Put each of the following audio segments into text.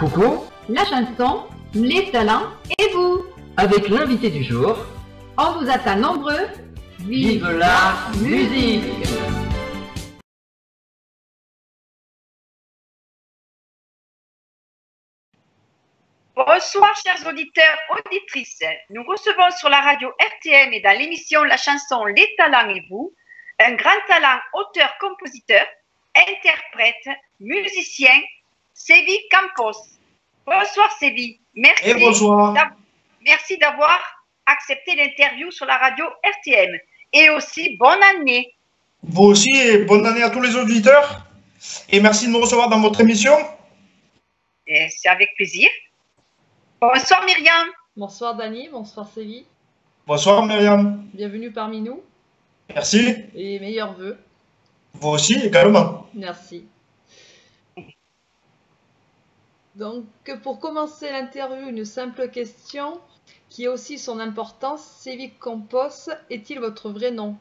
Coucou, la chanson, les talents et vous. avec l'invité du jour, On vous attend nombreux. vive la musique! Bonsoir chers auditeurs, auditrices. Nous recevons sur la radio RTM et dans l'émission La chanson Les talents et vous, un grand talent auteur-compositeur, interprète, musicien, Sévi Campos. Bonsoir Sévi. Merci. Et bonsoir. Merci d'avoir accepté l'interview sur la radio RTM. Et aussi bonne année. Vous aussi, et bonne année à tous les auditeurs. Et merci de me recevoir dans votre émission. Et c'est avec plaisir. Bonsoir Myriam. Bonsoir Dani, bonsoir Sévi. Bonsoir Myriam. Bienvenue parmi nous Merci. et meilleurs vœux. Vous aussi également. Merci. Donc, pour commencer l'interview, une simple question qui a aussi son importance. Sévi Campos est-il votre vrai nom?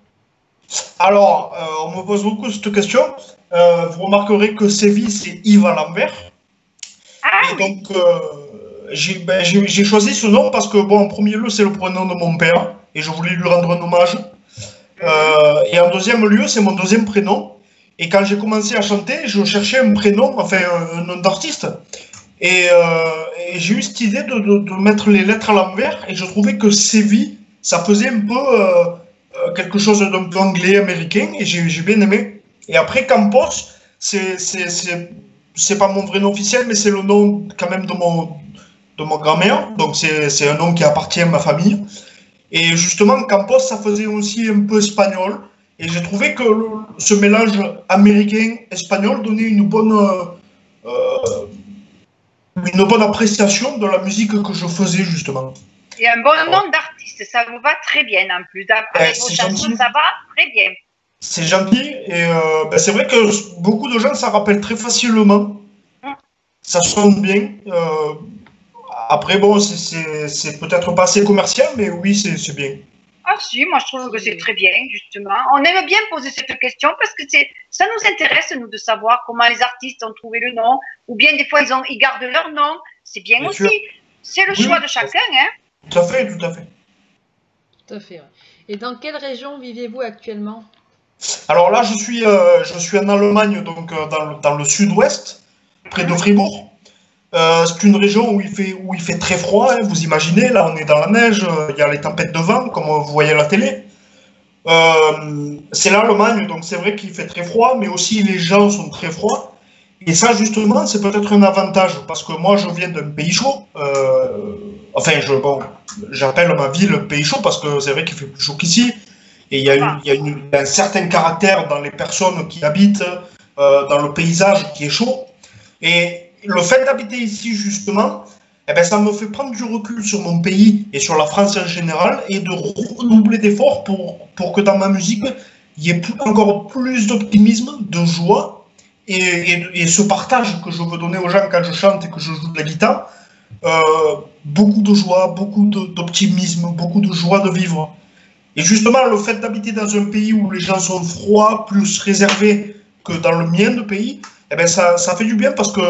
Alors, on me pose beaucoup cette question. Vous remarquerez que Sévi, c'est Yves à l'envers. Ah Et oui. donc, j'ai choisi ce nom parce que, bon, en premier lieu, c'est le prénom de mon père et je voulais lui rendre un hommage. Et en deuxième lieu, c'est mon deuxième prénom. Et quand j'ai commencé à chanter, je cherchais un prénom, enfin un nom d'artiste. Et j'ai eu cette idée de mettre les lettres à l'envers. Et je trouvais que Sévi, ça faisait un peu quelque chose d'un peu anglais, américain. Et j'ai bien aimé. Et après, Campos, c'est pas mon vrai nom officiel, mais c'est le nom quand même de mon grand-mère. Donc c'est un nom qui appartient à ma famille. Et justement, Campos, ça faisait aussi un peu espagnol. Et j'ai trouvé que ce mélange américain-espagnol donnait une bonne appréciation de la musique que je faisais, justement. Et un bon nom d'artiste, ça vous va très bien en plus. Avec vos c'est chansons, gentil. ça va très bien. C'est gentil. Et c'est vrai que beaucoup de gens, ça rappelle très facilement. Ça sonne bien. Après, bon, c'est peut-être pas assez commercial, mais oui, c'est bien. Ah si, moi je trouve que c'est très bien, justement. On aime bien poser cette question parce que ça nous intéresse, nous, de savoir comment les artistes ont trouvé le nom, ou bien des fois ils gardent leur nom. C'est bien Bien aussi. sûr. C'est le Oui, choix de chacun, hein. Tout à fait, tout à fait. Tout à fait. Ouais. Et dans quelle région vivez-vous actuellement? Alors là, je suis en Allemagne, donc dans le sud-ouest, près de Fribourg. C'est une région où il fait très froid, hein, vous imaginez, là on est dans la neige, il y a les tempêtes de vent, comme vous voyez à la télé. C'est l'Allemagne, donc c'est vrai qu'il fait très froid, mais aussi les gens sont très froids. Et ça, justement, c'est peut-être un avantage, parce que moi, je viens d'un pays chaud. J'appelle ma ville pays chaud, parce que c'est vrai qu'il fait plus chaud qu'ici. Et il y a un certain caractère dans les personnes qui habitent, dans le paysage qui est chaud. Et le fait d'habiter ici, justement, eh ben, ça me fait prendre du recul sur mon pays et sur la France en général, et de redoubler d'efforts pour que dans ma musique, il y ait encore plus d'optimisme, de joie, et ce partage que je veux donner aux gens quand je chante et que je joue de la guitare, beaucoup de joie, beaucoup d'optimisme, beaucoup de joie de vivre. Et justement, le fait d'habiter dans un pays où les gens sont froids, plus réservés que dans le mien de pays, eh ben ça fait du bien parce que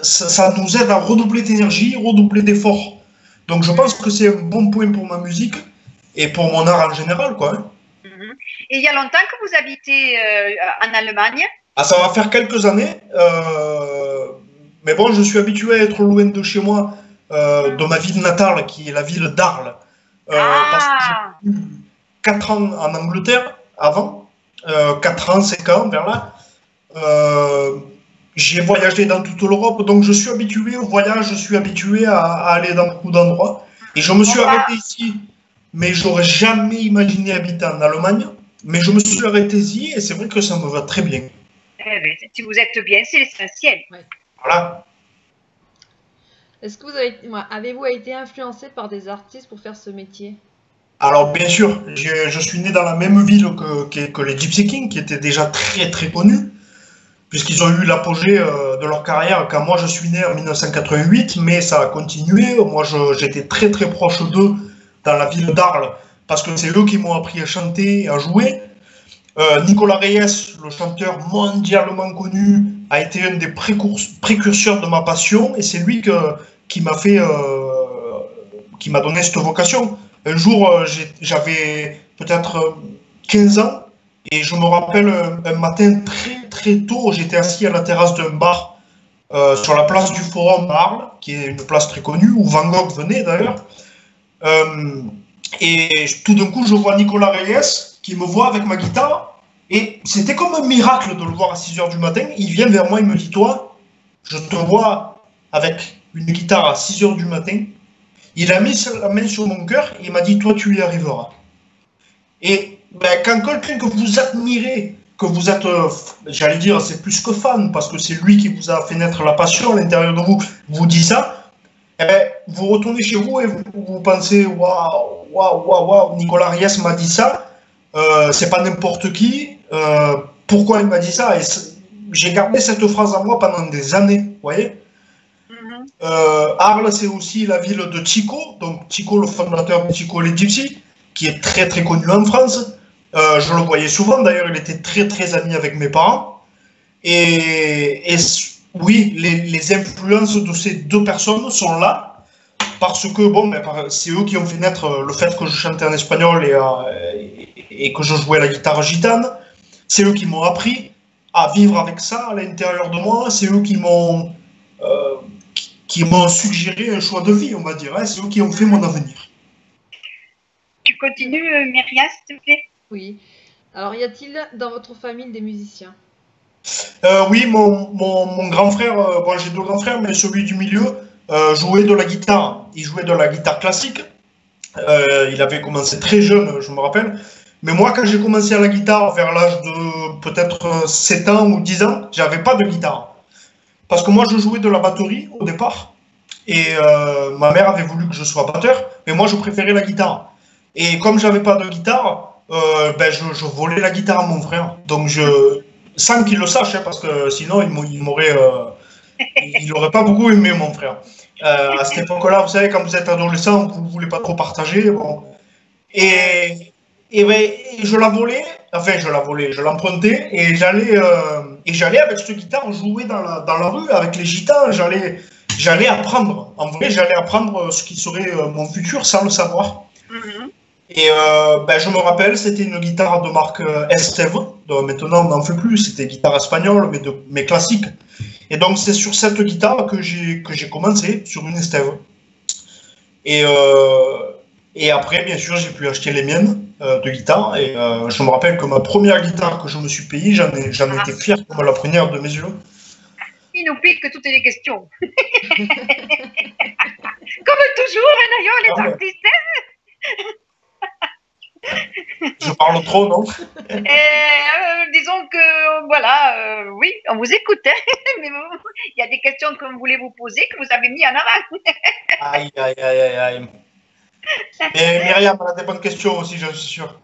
ça nous aide à redoubler d'énergie, redoubler d'efforts. Donc je pense que c'est un bon point pour ma musique et pour mon art en général, quoi. Hein. Et il y a longtemps que vous habitez en Allemagne? Ah, ça va faire quelques années, mais bon, je suis habitué à être loin de chez moi, de ma ville natale, qui est la ville d'Arles. Parce que j'ai eu 4 ans en Angleterre avant, 4 ans, 5 ans, vers là. J'ai voyagé dans toute l'Europe, donc je suis habitué au voyage, je suis habitué à aller dans beaucoup d'endroits. Et je me suis arrêté ici, mais j'aurais jamais imaginé habiter en Allemagne. Mais je me suis arrêté ici et c'est vrai que ça me va très bien. Eh bien, si vous êtes bien, c'est l'essentiel. Voilà. Est-ce que avez-vous été influencé par des artistes pour faire ce métier? Alors bien sûr, je suis né dans la même ville que les Gypsy Kings, qui étaient déjà très très connus, puisqu'ils ont eu l'apogée de leur carrière quand moi je suis né en 1988, mais ça a continué. Moi j'étais très très proche d'eux dans la ville d'Arles, parce que c'est eux qui m'ont appris à chanter et à jouer. Nicolas Reyes, le chanteur mondialement connu, a été un des précurseurs de ma passion et c'est lui qui m'a donné cette vocation. Un jour, j'avais peut-être 15 ans et je me rappelle un matin très très tôt, j'étais assis à la terrasse d'un bar sur la place du Forum à Arles, qui est une place très connue, où Van Gogh venait d'ailleurs. Et tout d'un coup, je vois Nicolas Reyes qui me voit avec ma guitare. Et c'était comme un miracle de le voir à 6 h du matin. Il vient vers moi, il me dit, toi, je te vois avec une guitare à 6 h du matin. Il a mis la main sur mon cœur et il m'a dit, toi, tu y arriveras. Et ben, quand quelqu'un que vous admirez, que vous êtes, j'allais dire, c'est plus que fan, parce que c'est lui qui vous a fait naître la passion à l'intérieur de vous, vous dit ça, eh ben, vous retournez chez vous et vous pensez, waouh, Nicolas Reyes m'a dit ça, c'est pas n'importe qui, pourquoi il m'a dit ça? Et j'ai gardé cette phrase en moi pendant des années, vous voyez. Arles, c'est aussi la ville de Chico, donc Chico, le fondateur de Chico et les Gypsies, qui est très très connu en France. Je le voyais souvent, d'ailleurs, il était très très ami avec mes parents. Et oui, les influences de ces deux personnes sont là, parce que bon, ben, c'est eux qui ont fait naître le fait que je chantais en espagnol et que je jouais la guitare gitane. C'est eux qui m'ont appris à vivre avec ça à l'intérieur de moi. C'est eux qui m'ont suggéré un choix de vie, on va dire. Hein. C'est eux qui ont fait mon avenir. Tu continues, Myriam, s'il te plaît? Oui. Alors, y a-t-il dans votre famille des musiciens? Oui, mon grand frère, bon, j'ai deux grands frères, mais celui du milieu jouait de la guitare. Il jouait de la guitare classique. Il avait commencé très jeune, je me rappelle. Mais moi, quand j'ai commencé à la guitare, vers l'âge de peut-être 7 ans ou 10 ans, j'avais pas de guitare. Parce que moi, je jouais de la batterie au départ. Et ma mère avait voulu que je sois batteur, mais moi, je préférais la guitare. Et comme j'avais pas de guitare, ben je volais la guitare à mon frère. Donc, sans qu'il le sache, hein, parce que sinon, il n'aurait pas beaucoup aimé mon frère. À cette époque-là, vous savez, quand vous êtes adolescent, vous ne voulez pas trop partager. Bon. Et ben, je la volais, enfin, je l'empruntais, et j'allais avec cette guitare jouer dans la rue avec les gitans. J'allais apprendre. En vrai, j'allais apprendre ce qui serait mon futur sans le savoir. Et ben, je me rappelle, c'était une guitare de marque Esteve. Donc maintenant, on n'en fait plus. C'était guitare espagnole, mais classique. Et donc, c'est sur cette guitare que j'ai commencé, sur une Esteve. Et après, bien sûr, j'ai pu acheter les miennes de guitare. Et je me rappelle que ma première guitare que je me suis payée, j'en étais fier comme la première de mes yeux. Il nous pique toutes les questions. Comme toujours, d'ailleurs, les artistes. Je parle trop, non? Disons que, voilà, oui, on vous écoute, hein, mais il y a des questions qu'on voulait vous poser que vous avez mis en avant. Aïe. Mais Myriam, elle a des bonnes questions aussi, je suis sûr.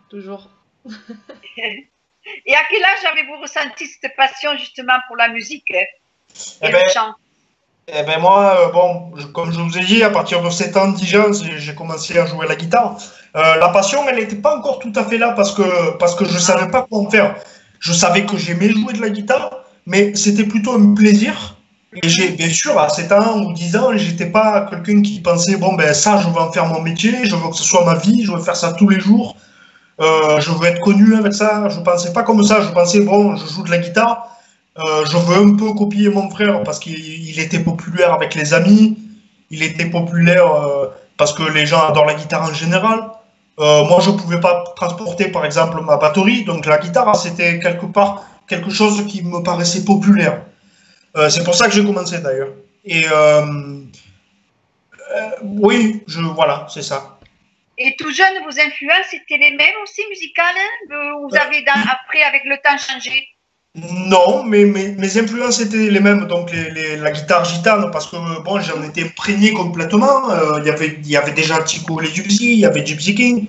Toujours. Et à quel âge avez-vous ressenti cette passion justement pour la musique et le chant? Eh ben moi, bon, comme je vous ai dit, à partir de 7 ans, 10 ans, j'ai commencé à jouer la guitare. La passion, elle n'était pas encore tout à fait là parce que je ne savais pas comment faire. Je savais que j'aimais jouer de la guitare, mais c'était plutôt un plaisir. Et bien sûr, à 7 ans ou 10 ans, j'étais pas quelqu'un qui pensait, bon, ben ça, je veux en faire mon métier, je veux que ce soit ma vie, je veux faire ça tous les jours, je veux être connu avec ça. Je pensais pas comme ça, je pensais, bon, je joue de la guitare. Je veux un peu copier mon frère parce qu'il était populaire avec les amis, il était populaire parce que les gens adorent la guitare en général. Moi, je ne pouvais pas transporter, par exemple, ma batterie, donc la guitare, c'était quelque part quelque chose qui me paraissait populaire. C'est pour ça que j'ai commencé d'ailleurs. Et oui, voilà, c'est ça. Et tout jeune, vos influences étaient les mêmes aussi musicales, hein? Vous avez après, avec le temps, changé? Non, mais mes influences étaient les mêmes, donc la guitare gitane, parce que bon, j'en étais imprégné complètement. Il y avait déjà Chico et les Gypsies, il y avait Gypsy King.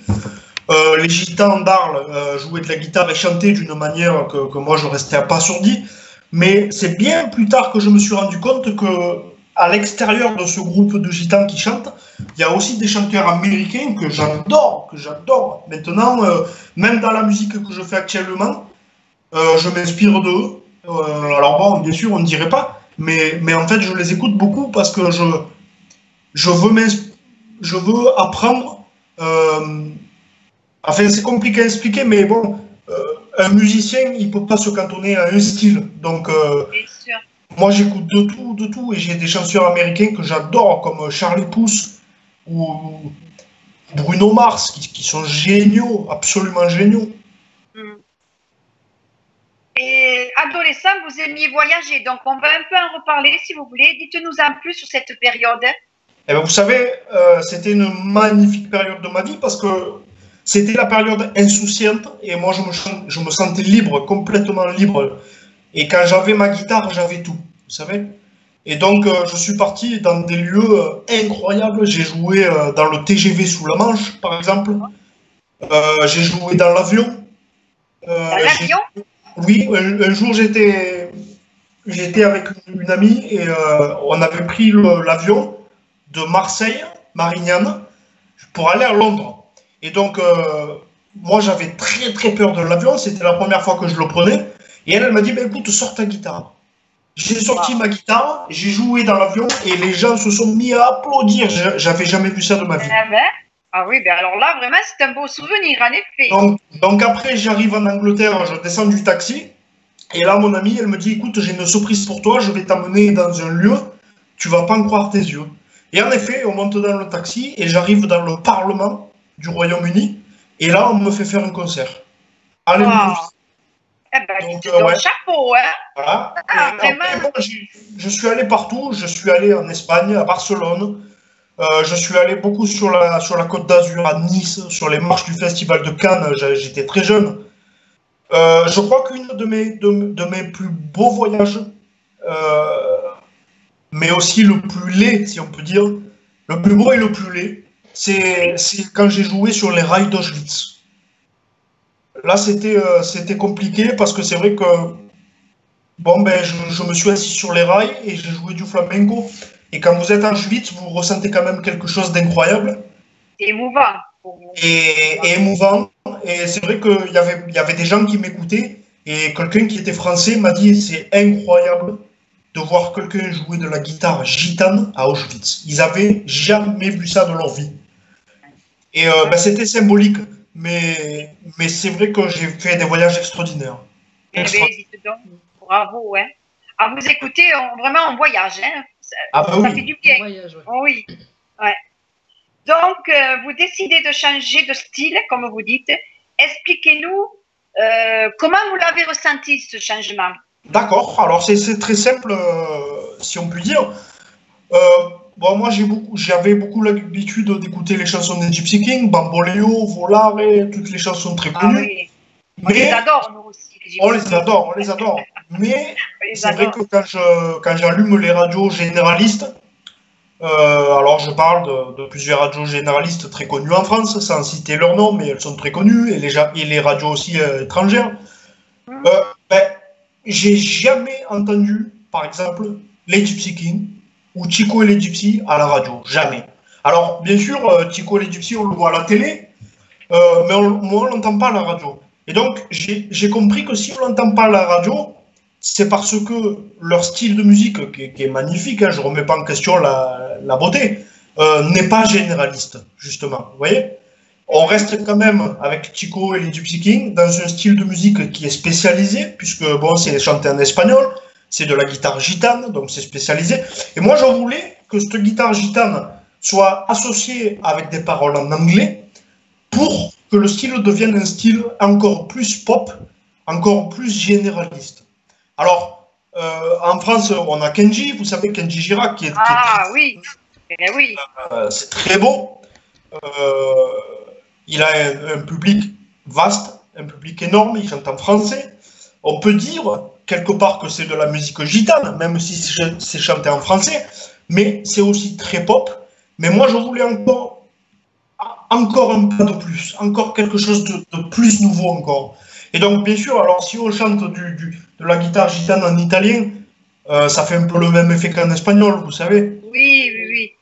Les gitans d'Arles jouaient de la guitare et chantaient d'une manière que moi je restais abasourdi. Mais c'est bien plus tard que je me suis rendu compte que à l'extérieur de ce groupe de gitans qui chantent, il y a aussi des chanteurs américains que j'adore, Maintenant, même dans la musique que je fais actuellement, je m'inspire d'eux. Alors bon, bien sûr, on ne dirait pas, mais en fait, je les écoute beaucoup parce que je veux apprendre. Enfin, c'est compliqué à expliquer, mais bon, un musicien, il ne peut pas se cantonner à un style. Donc, moi, j'écoute de tout, et j'ai des chanteurs américains que j'adore, comme Charlie Puth ou Bruno Mars, qui sont géniaux, absolument géniaux. Et adolescent, vous aimiez voyager, donc on va un peu en reparler si vous voulez. Dites-nous un peu sur cette période. Eh bien, vous savez, c'était une magnifique période de ma vie parce que c'était la période insouciante et moi je me sentais libre, complètement libre. Et quand j'avais ma guitare, j'avais tout, vous savez. Et donc je suis parti dans des lieux incroyables. J'ai joué dans le TGV sous la Manche, par exemple. J'ai joué dans l'avion. Dans l'avion? Oui, un jour j'étais avec une amie et on avait pris l'avion de Marseille, Marignane, pour aller à Londres. Et donc, moi j'avais très très peur de l'avion, c'était la première fois que je le prenais. Et elle m'a dit, bah, écoute, sors ta guitare. J'ai sorti ma guitare, j'ai joué dans l'avion et les gens se sont mis à applaudir. J'avais jamais vu ça de ma vie. Ah oui, ben alors là, vraiment, c'est un beau souvenir, en effet. Donc après, j'arrive en Angleterre, je descends du taxi. Et là, mon amie, elle me dit, écoute, j'ai une surprise pour toi, je vais t'amener dans un lieu, tu vas pas en croire tes yeux. Et en effet, on monte dans le taxi et j'arrive dans le Parlement du Royaume-Uni. Et là, on me fait faire un concert. Alléluia. Eh ben, donc, chapeau, hein. Voilà. Vraiment. Après, bon, je suis allé partout, je suis allé en Espagne, à Barcelone. Je suis allé beaucoup sur la Côte d'Azur, à Nice, sur les marches du Festival de Cannes. J'étais très jeune. Je crois qu'une de mes plus beaux voyages, mais aussi le plus laid, si on peut dire, le plus beau et le plus laid, c'est quand j'ai joué sur les rails d'Auschwitz. Là, c'était compliqué parce que c'est vrai que bon, ben, je me suis assis sur les rails et j'ai joué du flamenco. Et quand vous êtes en Auschwitz, vous ressentez quand même quelque chose d'incroyable. Émouvant. Et émouvant. Et c'est vrai qu'il y avait des gens qui m'écoutaient. Et quelqu'un qui était français m'a dit, c'est incroyable de voir quelqu'un jouer de la guitare gitane à Auschwitz. Ils n'avaient jamais vu ça de leur vie. Et ben, c'était symbolique. Mais c'est vrai que j'ai fait des voyages extraordinaires. Eh bien, dites donc, bravo, hein. À vous écouter, vraiment, on voyage, hein. Ah bah ça oui. fait du bien. Voyage, ouais. Oui. Ouais. Donc, vous décidez de changer de style, comme vous dites. Expliquez-nous comment vous l'avez ressenti, ce changement. D'accord. Alors, c'est très simple, si on peut dire. Bon, moi, j'avais beaucoup l'habitude d'écouter les chansons des Gypsy Kings, Bamboleo, Volare, toutes les chansons très connues. Ah oui. On les adore, nous aussi. On les adore. Mais c'est vrai que quand j'allume les radios généralistes, alors je parle de plusieurs radios généralistes très connues en France, sans citer leur nom, mais elles sont très connues, et les radios aussi étrangères. Ben, j'ai jamais entendu, par exemple, les Gypsy Kings ou Chico et les Gypsy à la radio. Jamais. Alors, bien sûr, Chico et les Gypsy, on le voit à la télé, mais moi, on l'entend pas à la radio. Et donc, j'ai compris que si on l'entend pas à la radio, c'est parce que leur style de musique, qui est magnifique, hein, je ne remets pas en question la beauté, n'est pas généraliste, justement. Vous voyez? On reste quand même, avec Chico et les Gypsy Kings, dans un style de musique qui est spécialisé, puisque bon, c'est chanté en espagnol, c'est de la guitare gitane, donc c'est spécialisé. Et moi, je voulais que cette guitare gitane soit associée avec des paroles en anglais pour que le style devienne un style encore plus pop, encore plus généraliste. Alors, en France, on a Kenji, vous savez, Kenji Girac, qui est oui, oui. C'est très beau. Il a un public vaste, un public énorme, il chante en français. On peut dire, quelque part, que c'est de la musique gitane, même si c'est chanté en français, mais c'est aussi très pop. Mais moi, je voulais encore un pas de plus, encore quelque chose de plus nouveau encore. Et donc, bien sûr, alors si on chante de la guitare gitane en italien, ça fait un peu le même effet qu'en espagnol, vous savez. Oui.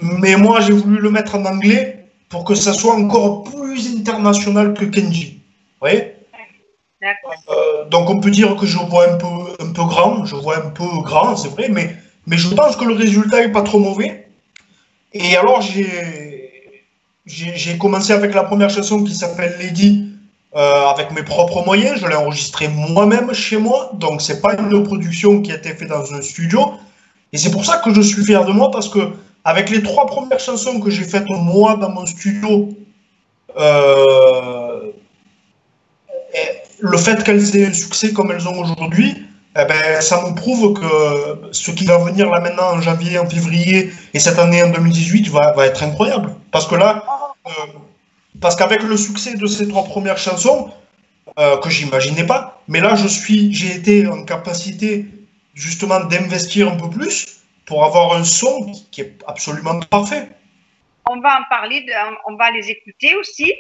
Mais moi, j'ai voulu le mettre en anglais pour que ça soit encore plus international que Kenji. Vous voyez? D'accord. Donc on peut dire que je vois un peu grand, c'est vrai, mais je pense que le résultat est pas trop mauvais. Et alors j'ai commencé avec la première chanson qui s'appelle Lady, avec mes propres moyens. Je l'ai enregistrée moi-même chez moi, donc c'est pas une production qui a été faite dans un studio. Et c'est pour ça que je suis fier de moi, parce que avec les 3 premières chansons que j'ai faites moi dans mon studio, le fait qu'elles aient un succès comme elles ont aujourd'hui, eh ben, ça me prouve que ce qui va venir là maintenant en janvier, en février et cette année en 2018 va être incroyable. Parce que là, parce qu'avec le succès de ces 3 premières chansons, que j'imaginais pas, mais là j'ai été en capacité justement d'investir un peu plus pour avoir un son qui est absolument parfait. On va en parler, on va les écouter aussi.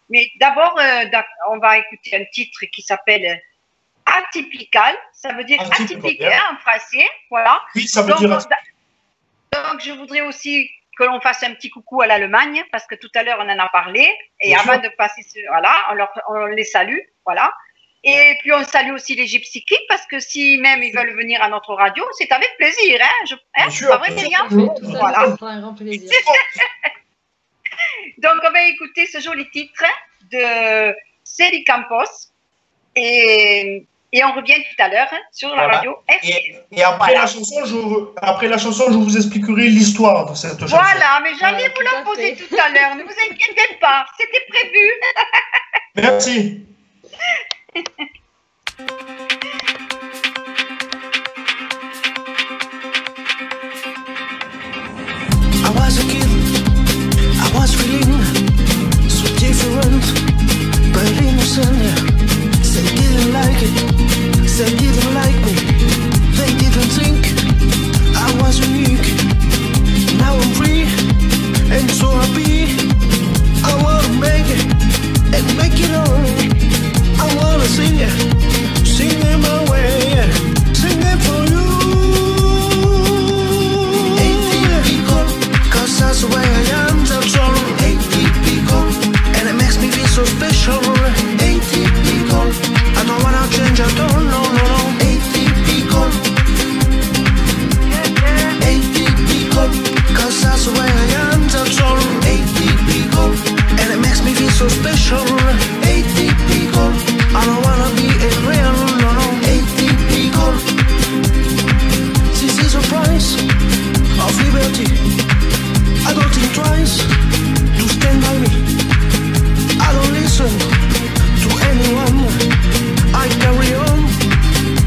Mais d'abord, on va écouter un titre qui s'appelle Atypical. Ça veut dire atypique en français. Voilà. Oui, ça veut dire. Donc, je voudrais aussi que l'on fasse un petit coucou à l'Allemagne, parce que tout à l'heure, on en a parlé. Et bien avant sûr. De passer, voilà, on les salue. Voilà. Et puis, on salue aussi les Gypsy Kids, parce que si même ils veulent venir à notre radio, c'est avec plaisir. Hein, bien sûr, pas vrai, Myriam? Voilà. Un grand plaisir. Donc, on va écouter ce joli titre de Célie Campos et on revient tout à l'heure sur la radio RTM. Et après, voilà. Après la chanson, je vous expliquerai l'histoire de cette chanson. Voilà, mais j'allais vous la poser tout à l'heure, ne vous inquiétez pas, c'était prévu. Merci. I was feeling so different, but innocent. They didn't like it, they didn't like me. They didn't think I was unique. Now I'm free and so happy. I wanna make it and make it all. I wanna sing it, sing it my way, sing it for you. Cause that's the way I am, that's all. Atypical, and it makes me feel so special. Atypical, I don't wanna change, I don't, no. Atypical, atypical, cause that's the way I am, that's all. Atypical, and it makes me feel so special. Atypical, I don't wanna be irreal, no. Atypical, this is a price of liberty. I don't think twice to stand by me. I don't listen to anyone. I carry on.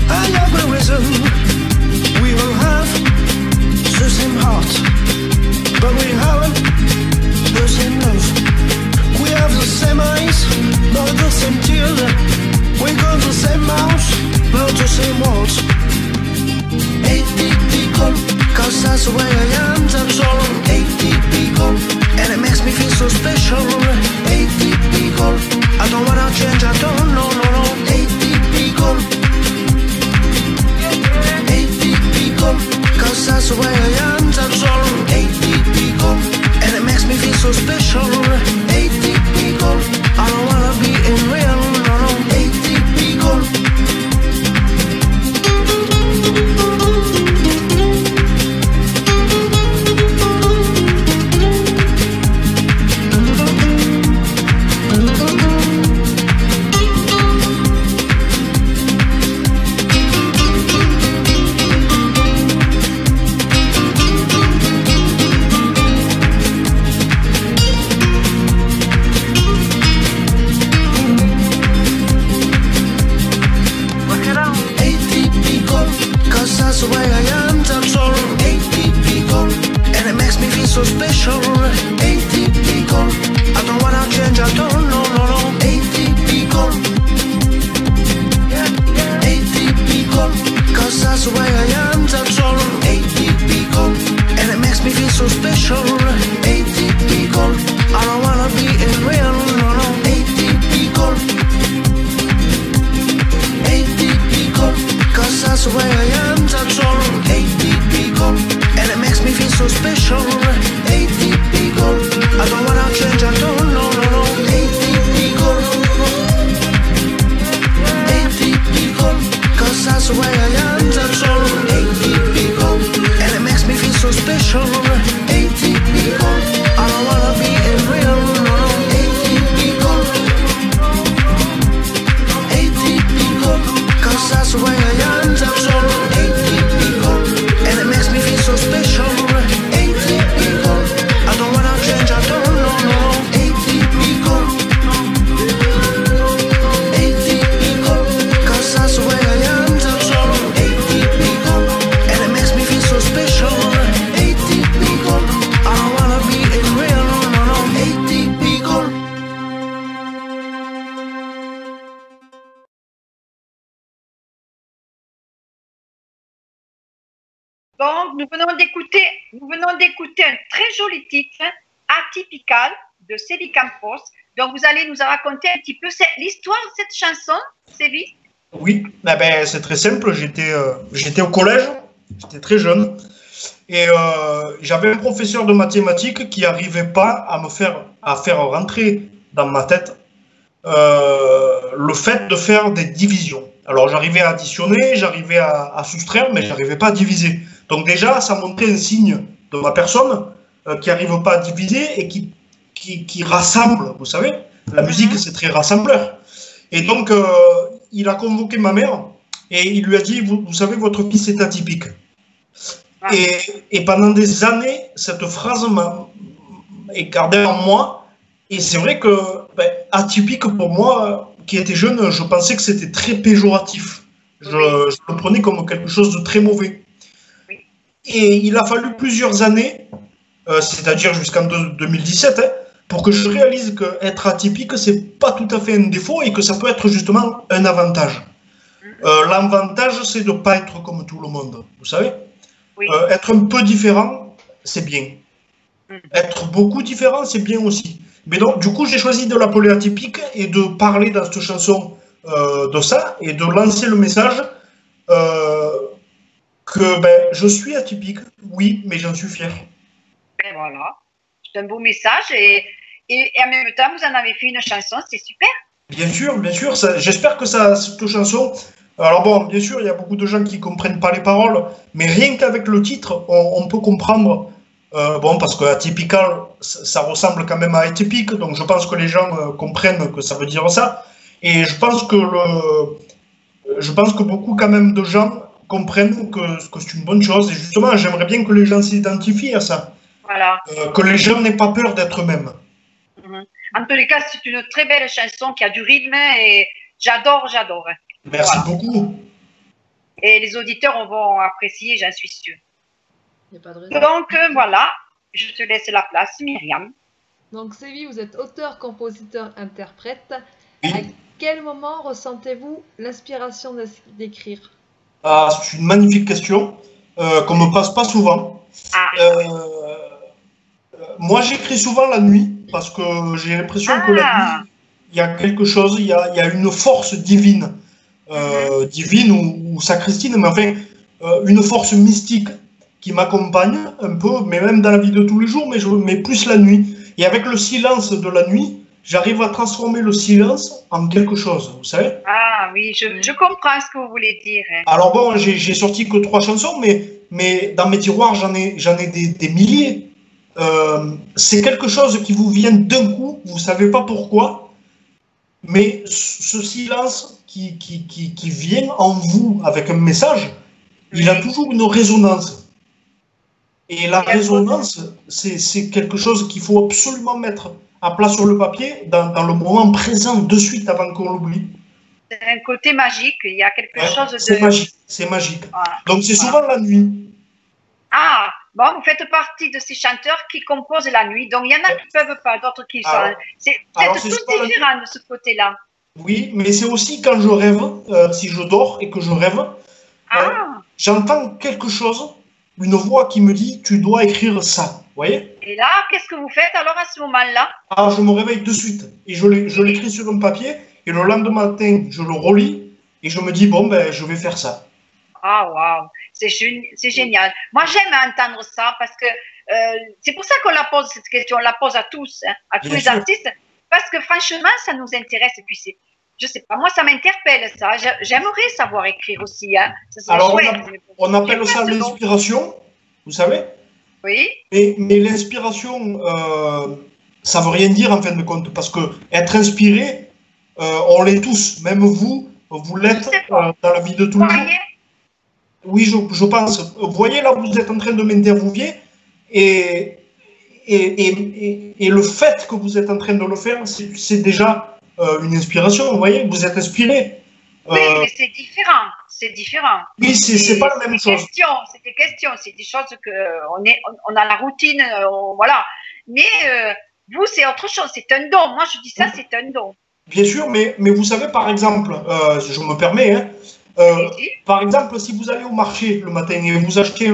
I have a reason. We all have the same heart, but we haven't the same love. We have the same eyes, not the same tears. We got the same mouth, not the same words. Atypical, cause that's the way I am, that's all. Atypical, and it makes me feel so special. Atypical, I don't wanna change, I don't, no. Atypical, atypical, cause that's the way I am, that's all. Atypical, and it makes me feel so special. Atypical, I don't wanna be unreal, no. Atypical. Donc, nous venons d'écouter un très joli titre, Atypical, de Sévi Campos. Donc, vous allez nous raconter un petit peu l'histoire de cette chanson, Sévi? Oui, eh ben, c'est très simple. J'étais au collège, j'étais très jeune, et j'avais un professeur de mathématiques qui n'arrivait pas à faire rentrer dans ma tête le fait de faire des divisions. Alors, j'arrivais à additionner, j'arrivais à soustraire, mais je n'arrivais pas à diviser. Donc déjà, ça montrait un signe de ma personne qui n'arrive pas à diviser et qui rassemble, vous savez. La musique, c'est très rassembleur. Et donc, il a convoqué ma mère et il lui a dit, vous savez, votre fils est atypique. Ah. Et pendant des années, cette phrase est gardée en moi. Et c'est vrai que atypique, pour moi, qui était jeune, je pensais que c'était très péjoratif. Je le prenais comme quelque chose de très mauvais. Et il a fallu plusieurs années, c'est-à-dire jusqu'en 2017, pour que je réalise qu'être atypique, c'est pas tout à fait un défaut et que ça peut être justement un avantage. L'avantage, c'est de ne pas être comme tout le monde, vous savez. Être un peu différent, c'est bien. Être beaucoup différent, c'est bien aussi. Mais donc, du coup, j'ai choisi de l'appeler atypique et de parler dans cette chanson de ça et de lancer le message que je suis atypique, oui, mais j'en suis fier. Et voilà, c'est un beau message et en même temps, vous en avez fait une chanson, c'est super. Bien sûr, j'espère que cette chanson... Alors bon, bien sûr, il y a beaucoup de gens qui ne comprennent pas les paroles, mais rien qu'avec le titre, on peut comprendre, parce que atypical, ça ressemble quand même à atypique, donc je pense que les gens comprennent que ça veut dire ça, et je pense que beaucoup quand même de gens comprennent que c'est une bonne chose, et justement, j'aimerais bien que les gens s'identifient à ça. Voilà. Que les gens n'aient pas peur d'être eux-mêmes. En tous les cas, c'est une très belle chanson qui a du rythme et j'adore. Merci beaucoup. Et les auditeurs vont apprécier, j'en suis sûre. Il n'y a pas de raison. Donc voilà, je te laisse la place, Myriam. Donc Sévi, vous êtes auteur, compositeur, interprète. Oui. À quel moment ressentez-vous l'inspiration d'écrire? C'est une magnifique question qu'on ne me passe pas souvent. Moi, j'écris souvent la nuit parce que j'ai l'impression que la nuit, il y a quelque chose, il y a une force divine, divine ou sacristine, mais enfin, une force mystique qui m'accompagne un peu, mais même dans la vie de tous les jours, mais plus la nuit. Et avec le silence de la nuit, j'arrive à transformer le silence en quelque chose, vous savez? Ah oui, je comprends ce que vous voulez dire. Alors bon, j'ai sorti que 3 chansons, mais dans mes tiroirs, j'en ai des milliers. C'est quelque chose qui vous vient d'un coup, vous ne savez pas pourquoi, mais ce silence qui vient en vous avec un message, il a toujours une résonance. Et la résonance, c'est quelque chose qu'il faut absolument mettre à plat sur le papier, dans le moment présent, de suite, avant qu'on l'oublie. C'est un côté magique, il y a quelque chose de... C'est magique. Donc c'est souvent la nuit. Ah, bon, vous faites partie de ces chanteurs qui composent la nuit. Donc, il y en a qui ne peuvent pas, d'autres qui sont... C'est peut-être tous différents de ce côté-là. Oui, mais c'est aussi quand je rêve, si je dors et que je rêve, j'entends quelque chose, une voix qui me dit « tu dois écrire ça ». Vous voyez? Et là, qu'est-ce que vous faites alors à ce moment-là? Ah, je me réveille de suite et je l'écris sur un papier et le lendemain matin, je le relis et je me dis « bon, je vais faire ça ». Ah, waouh, c'est génial. Moi, j'aime entendre ça parce que c'est pour ça qu'on la pose, cette question. On la pose à tous, à tous les artistes, parce que franchement, ça nous intéresse. Et puis, je sais pas, moi, ça m'interpelle, ça. J'aimerais savoir écrire aussi. Alors, on appelle ça l'inspiration, vous savez? Oui. Mais l'inspiration, ça veut rien dire en fin de compte, parce que être inspiré, on l'est tous, même vous l'êtes dans la vie de tous les jours. Oui, je pense. Vous voyez, là, vous êtes en train de m'interviewer et le fait que vous êtes en train de le faire, c'est déjà une inspiration. Vous voyez, vous êtes inspiré. Oui, mais c'est différent. C'est différent. Oui, c'est pas la même chose. C'est des questions, c'est des choses on a la routine, voilà. Mais vous, c'est autre chose. C'est un don. Moi, je dis ça, c'est un don. Bien sûr, mais vous savez, par exemple, je me permets, Par exemple, si vous allez au marché le matin et vous achetez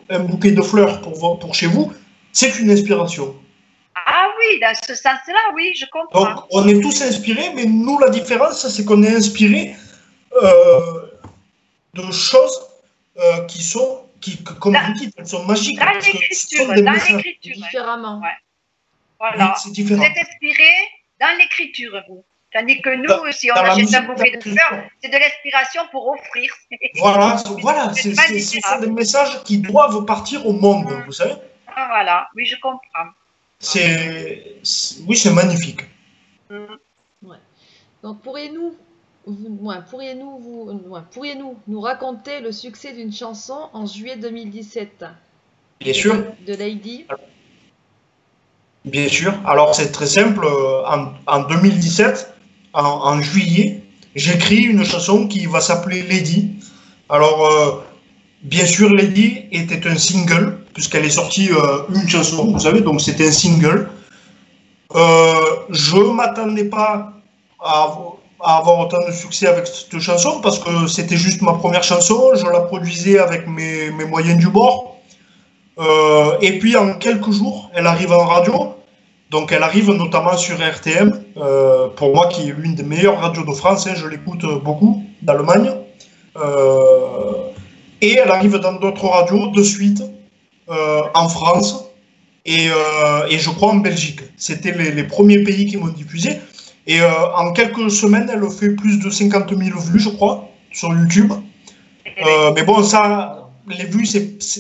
un bouquet de fleurs pour chez vous, c'est une inspiration. Ah oui, dans ce sens-là, oui, je comprends. Donc, on est tous inspirés, mais nous, la différence, c'est qu'on est inspiré de choses comme vous dites, elles sont magiques. Dans l'écriture, différemment. Ouais. Voilà. Oui, différent. Vous êtes inspiré dans l'écriture, vous. Tandis que nous, si on achète un bouquet de fleurs, c'est de l'inspiration pour offrir. Voilà, c'est des messages qui doivent partir au monde, vous savez. Ah, voilà, oui, je comprends. Oui, c'est magnifique. Ouais. Donc, pourriez-nous nous raconter le succès d'une chanson en juillet 2017? Bien sûr. De Lady. Bien sûr. Alors, c'est très simple. En 2017, en juillet, j'écris une chanson qui va s'appeler Lady. Alors, bien sûr, Lady était un single, puisqu'elle est sortie une chanson, vous savez, donc c'était un single. Je ne m'attendais pas à avoir autant de succès avec cette chanson, parce que c'était juste ma première chanson, je la produisais avec mes moyens du bord. Et puis en quelques jours, elle arrive en radio, donc elle arrive notamment sur RTM, pour moi qui est l'une des meilleures radios de France, je l'écoute beaucoup, d'Allemagne. Et elle arrive dans d'autres radios de suite, en France, et je crois en Belgique. C'était les premiers pays qui m'ont diffusé. Et en quelques semaines, elle fait plus de 50 000 vues, je crois, sur YouTube. Mais bon, ça, les vues,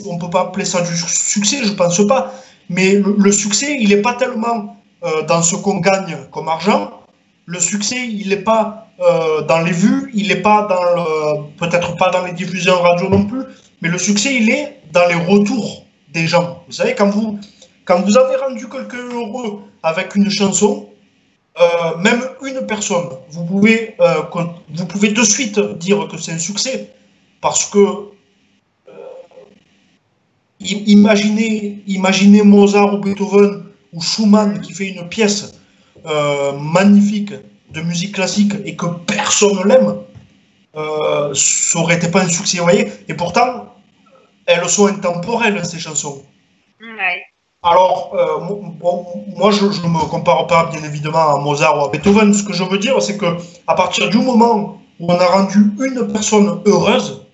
on ne peut pas appeler ça du succès, je ne pense pas. Mais le succès, il n'est pas tellement dans ce qu'on gagne comme argent. Le succès, il n'est pas dans les vues, il n'est pas peut-être pas dans les diffusions en radio non plus. Mais le succès, il est dans les retours des gens. Vous savez, quand vous avez rendu quelqu'un heureux avec une chanson, même une personne, vous pouvez de suite dire que c'est un succès, parce que imaginez Mozart ou Beethoven ou Schumann qui fait une pièce magnifique de musique classique et que personne l'aime, ça aurait été pas un succès, vous voyez. Et pourtant, elles sont intemporelles, ces chansons. Ouais. Alors, moi, je ne me compare pas, bien évidemment, à Mozart ou à Beethoven. Ce que je veux dire, c'est qu'à partir du moment où on a rendu une personne heureuse,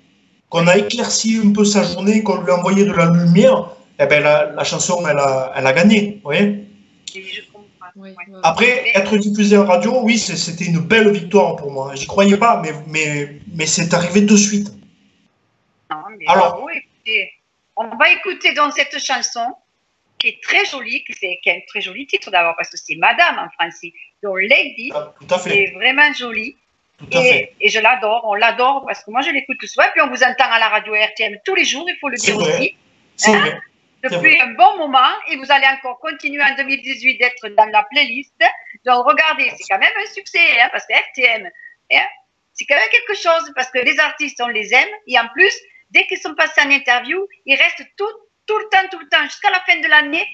qu'on a éclairci un peu sa journée, qu'on lui a envoyé de la lumière, eh ben, la chanson, elle a gagné, vous voyez. Je comprends. Oui, Ouais. ouais. Après, être diffusé en radio, oui, c'était une belle victoire pour moi. J'y croyais pas, mais c'est arrivé de suite. Non, mais Alors, bravo, écoutez, on va écouter donc cette chanson qui est très jolie, qui a un très joli titre d'abord, parce que c'est Madame en français. Donc Lady, tout à fait. c'est vraiment joli. Tout à fait. Et je l'adore, on l'adore, parce que moi je l'écoute souvent, puis on vous entend à la radio RTM tous les jours, il faut le C'est dire vrai. aussi. C'est Hein? vrai. Depuis un bon moment, et vous allez encore continuer en 2018 d'être dans la playlist. Donc regardez, c'est quand même un succès, hein, parce que RTM, hein, c'est quand même quelque chose, parce que les artistes, on les aime, et en plus, dès qu'ils sont passés en interview, ils restent tout le temps, jusqu'à la fin de l'année,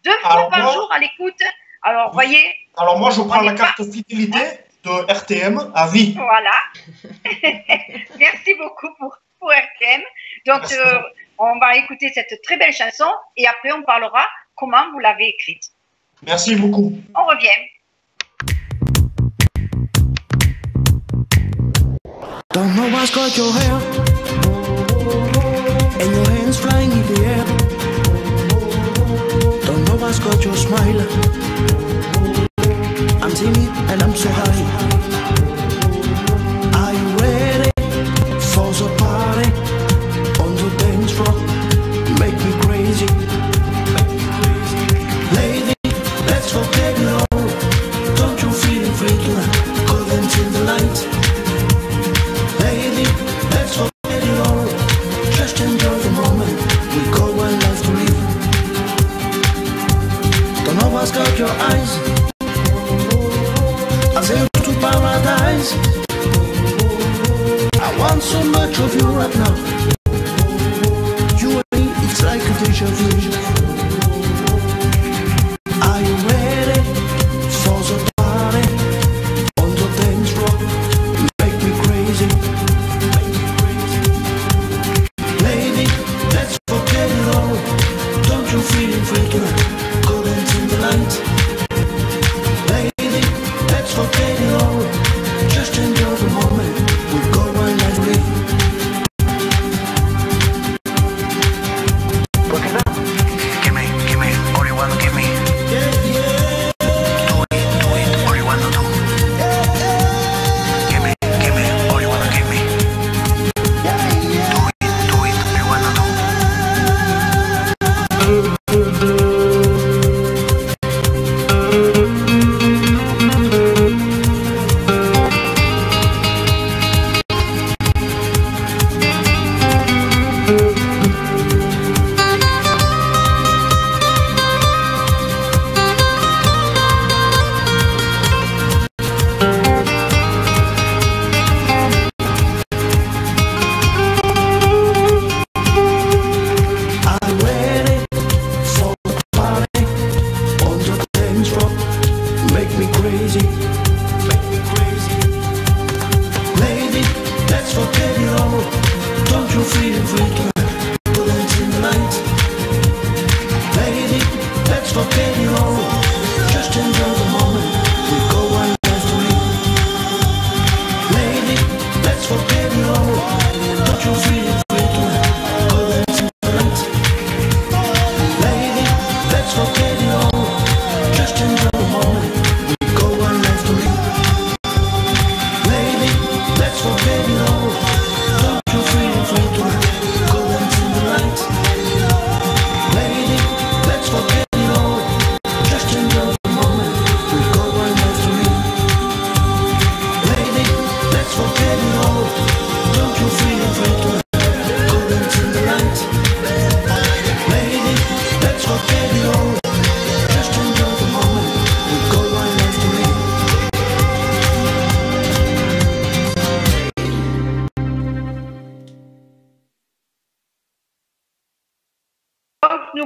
2 fois Alors, par moi- jour à l'écoute. Alors, voyez, Alors moi, je prends On la est carte fidélité de RTM à vie. voilà. Merci beaucoup pour RTM. Donc, Merci. on va écouter cette très belle chanson, et après, on parlera comment vous l'avez écrite. Merci beaucoup. On revient. Don't know what's got your hair and your hands flying in the air. Don't know what's got your smile. I'm timid and I'm so high. Are you ready for the party on the dance floor? Make me crazy. Lady, let's forget it all. Don't you feel free to go dance in the light? Lady, let's forget it all. Just enjoy the moment. We go one life to live. Don't know what's got your eyes. I sail to paradise. I want so much of you right now. You and me, it's like a deja vu. Are you ready for the party on the dance floor? Make me crazy.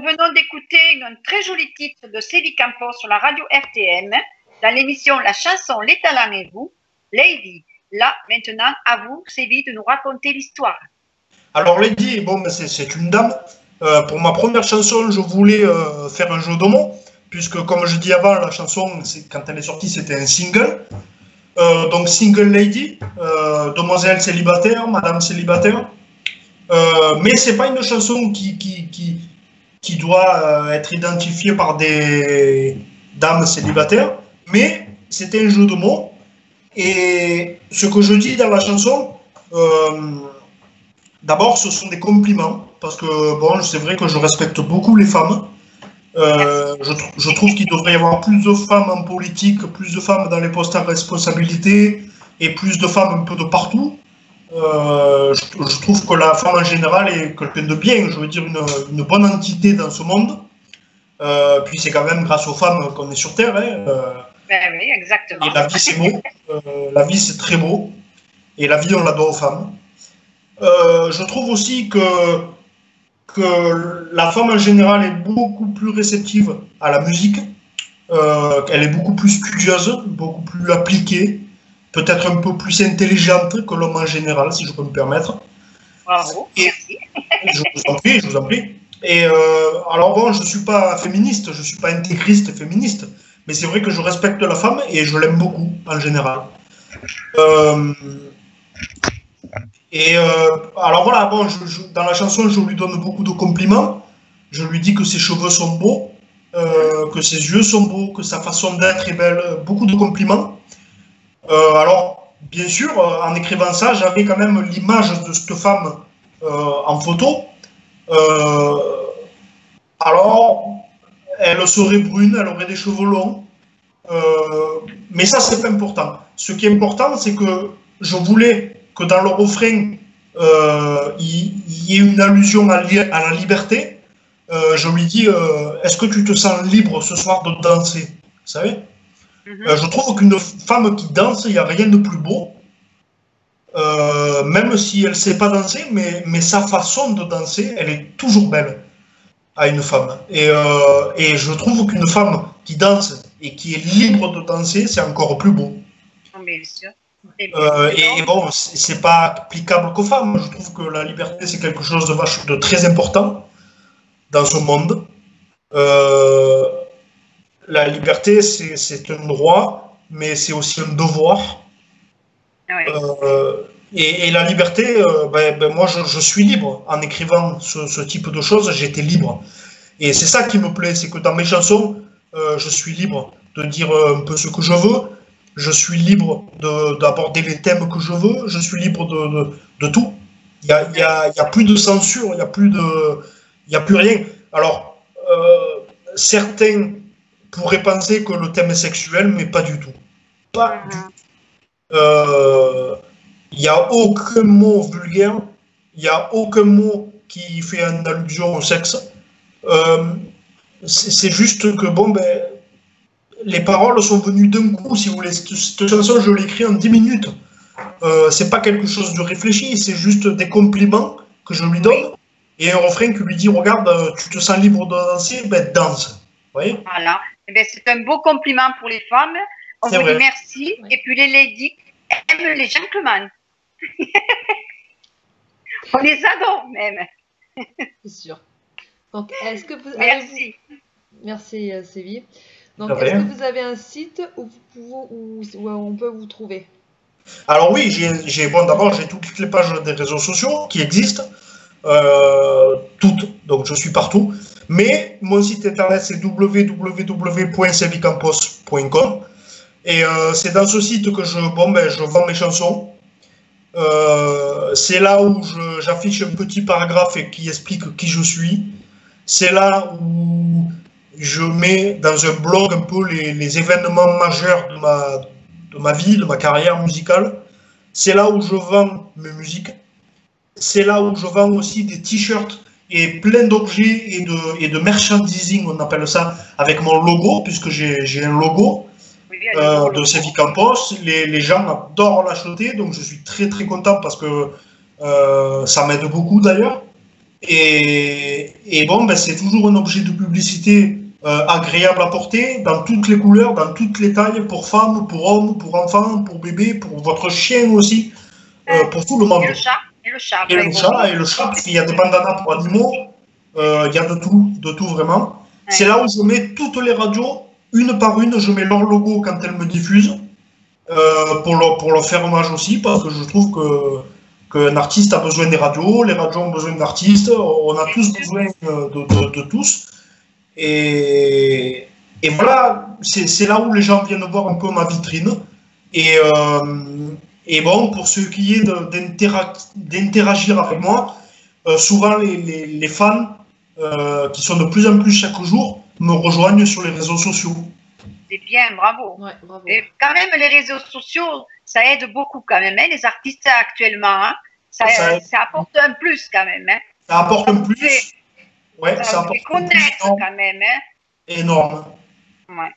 venons d'écouter un très joli titre de Sylvie Campos sur la radio RTM dans l'émission La chanson, les talents et vous. Lady, là, maintenant, à vous, Sylvie, de nous raconter l'histoire. Alors, Lady, bon, c'est une dame. Pour ma première chanson, je voulais faire un jeu de mots, puisque, comme je dis avant, la chanson, quand elle est sortie, c'était un single. Donc, Single Lady, demoiselle célibataire, madame célibataire. Mais c'est pas une chanson qui doit être identifiée par des dames célibataires, mais c'était un jeu de mots. Et ce que je dis dans la chanson, d'abord, ce sont des compliments, parce que bon, c'est vrai que je respecte beaucoup les femmes. Je trouve qu'il devrait y avoir plus de femmes en politique, plus de femmes dans les postes à responsabilité, et plus de femmes un peu de partout. Je trouve que la femme en général est quelqu'un de bien, je veux dire une bonne entité dans ce monde. Puis c'est quand même grâce aux femmes qu'on est sur Terre. Ben oui, exactement. Et la vie c'est beau, la vie c'est très beau, et la vie on la doit aux femmes. Je trouve aussi que la femme en général est beaucoup plus réceptive à la musique, elle est beaucoup plus studieuse, beaucoup plus appliquée, peut-être un peu plus intelligente que l'homme en général, si je peux me permettre. Bravo, merci. Je vous en prie. Et alors bon, je ne suis pas féministe, je ne suis pas intégriste féministe, mais c'est vrai que je respecte la femme et je l'aime beaucoup, en général. Alors voilà, bon, dans la chanson, je lui donne beaucoup de compliments. Je lui dis que ses cheveux sont beaux, que ses yeux sont beaux, que sa façon d'être est belle, beaucoup de compliments. Alors, bien sûr, en écrivant ça, j'avais quand même l'image de cette femme en photo. Alors, elle serait brune, elle aurait des cheveux longs. Mais ça, c'est pas important. Ce qui est important, c'est que je voulais que dans le refrain, il y ait une allusion à la liberté. Je lui dis, est-ce que tu te sens libre ce soir de danser? Vous savez? Je trouve qu'une femme qui danse, il n'y a rien de plus beau. Même si elle ne sait pas danser, mais sa façon de danser, elle est toujours belle à une femme. Et je trouve qu'une femme qui danse et qui est libre de danser, c'est encore plus beau. Bien sûr. Et bon, c'est pas applicable qu'aux femmes. Je trouve que la liberté, c'est quelque chose de très important dans ce monde. La liberté, c'est un droit, mais c'est aussi un devoir. Ouais. Et la liberté, moi, je suis libre. En écrivant ce type de choses, j'étais libre. Et c'est ça qui me plaît, c'est que dans mes chansons, je suis libre de dire un peu ce que je veux. Je suis libre d'aborder les thèmes que je veux. Je suis libre de tout. Il y a plus de censure, il y a plus rien. Alors, certains pourraient penser que le thème est sexuel, mais pas du tout. Pas du tout. Il n'y a aucun mot vulgaire, il n'y a aucun mot qui fait une allusion au sexe. C'est juste que, bon, les paroles sont venues d'un coup, si vous voulez. Cette chanson, je l'ai écrite en 10 minutes. C'est pas quelque chose de réfléchi, c'est juste des compliments que je lui donne et un refrain qui lui dit, regarde, tu te sens libre de danser, danse. Vous voyez? Voilà. C'est un beau compliment pour les femmes. On vous dit merci. Oui. Et puis les ladies aiment les gentlemen. On les adore même. C'est sûr. Donc, est-ce que vous Merci. Merci, Sylvie. Donc, est-ce que vous avez un site où on peut vous trouver? Alors oui, d'abord, j'ai toutes les pages des réseaux sociaux qui existent. Toutes. Donc, je suis partout. Mais mon site internet, c'est www.sylviecampos.com. Et c'est dans ce site que je vends mes chansons. C'est là où j'affiche un petit paragraphe qui explique qui je suis. C'est là où je mets dans un blog un peu les événements majeurs de ma vie, de ma carrière musicale. C'est là où je vends mes musiques. C'est là où je vends aussi des t-shirts et plein d'objets et de merchandising, on appelle ça, avec mon logo, puisque j'ai un logo de Sylvie Campos. Les gens adorent l'acheter, donc je suis très très content parce que ça m'aide beaucoup d'ailleurs. Et bon, ben, c'est toujours un objet de publicité agréable à porter, dans toutes les couleurs, dans toutes les tailles, pour femmes, pour hommes, pour enfants, pour bébés, pour votre chien aussi, pour tout le monde. Et le chat. Et le chat. Et le chat, parce qu'il y a des bandanas pour animaux, il y a de tout vraiment. Ouais. C'est là où je mets toutes les radios, une par une, je mets leur logo quand elles me diffusent, pour leur faire hommage aussi, parce que je trouve qu'un artiste a besoin des radios, les radios ont besoin d'artistes, on a tous besoin de tous. Et voilà, c'est là où les gens viennent voir un peu ma vitrine. Et bon, pour ce qui est d'interagir avec moi, souvent les fans, qui sont de plus en plus chaque jour, me rejoignent sur les réseaux sociaux. C'est bien, bravo. Ouais, bravo. Et quand même, les réseaux sociaux, ça aide beaucoup quand même, hein, les artistes actuellement. Hein, ça apporte un plus quand même. Hein. Ça apporte un plus. Ouais, ça apporte un plus quand même. Hein. Énorme. Ouais.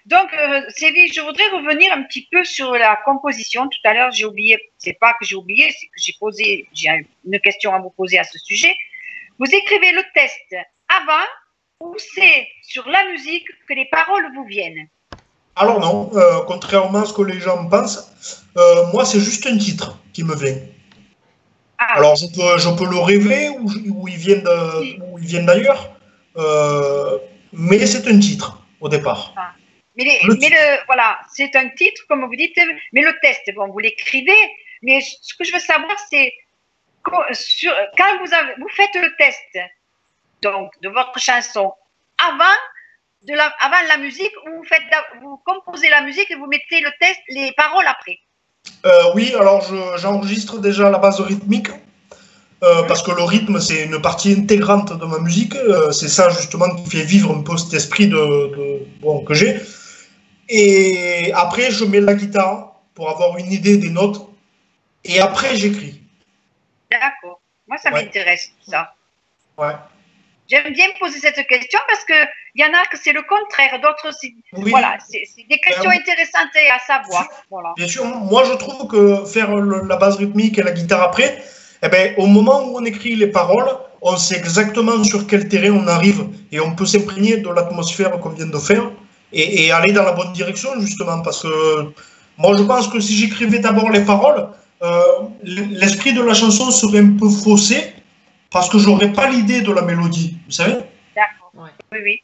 Donc, Sévi, je voudrais revenir un petit peu sur la composition. Tout à l'heure, j'ai oublié, c'est pas que j'ai oublié, c'est que j'ai une question à vous poser à ce sujet. Vous écrivez le texte avant ou c'est sur la musique que les paroles vous viennent? Alors non, contrairement à ce que les gens pensent, moi c'est juste un titre qui me vient. Ah. Alors je peux le rêver ou il vient d'ailleurs, mais c'est un titre au départ. Ah. Voilà, c'est un titre, comme vous dites, mais le texte, bon, vous l'écrivez, mais ce que je veux savoir, c'est quand vous faites le texte donc, de votre chanson avant la musique, ou vous composez la musique et vous mettez le texte, les paroles après? Oui, alors j'enregistre déjà la base rythmique, parce que le rythme, c'est une partie intégrante de ma musique. C'est ça, justement, qui fait vivre un peu cet esprit que j'ai. Et après, je mets la guitare pour avoir une idée des notes. Et après, j'écris. D'accord. Moi, ça m'intéresse, tout ça. Ouais. J'aime bien poser cette question parce qu'il y en a que c'est le contraire, d'autres, oui. Voilà, c'est des questions intéressantes à savoir. Voilà. Bien sûr, moi, je trouve que faire la base rythmique et la guitare après, eh ben, au moment où on écrit les paroles, on sait exactement sur quel terrain on arrive et on peut s'imprégner de l'atmosphère qu'on vient de faire et aller dans la bonne direction, justement, parce que moi, je pense que si j'écrivais d'abord les paroles, l'esprit de la chanson serait un peu faussé parce que j'aurais pas l'idée de la mélodie, vous savez? D'accord, ouais. Oui.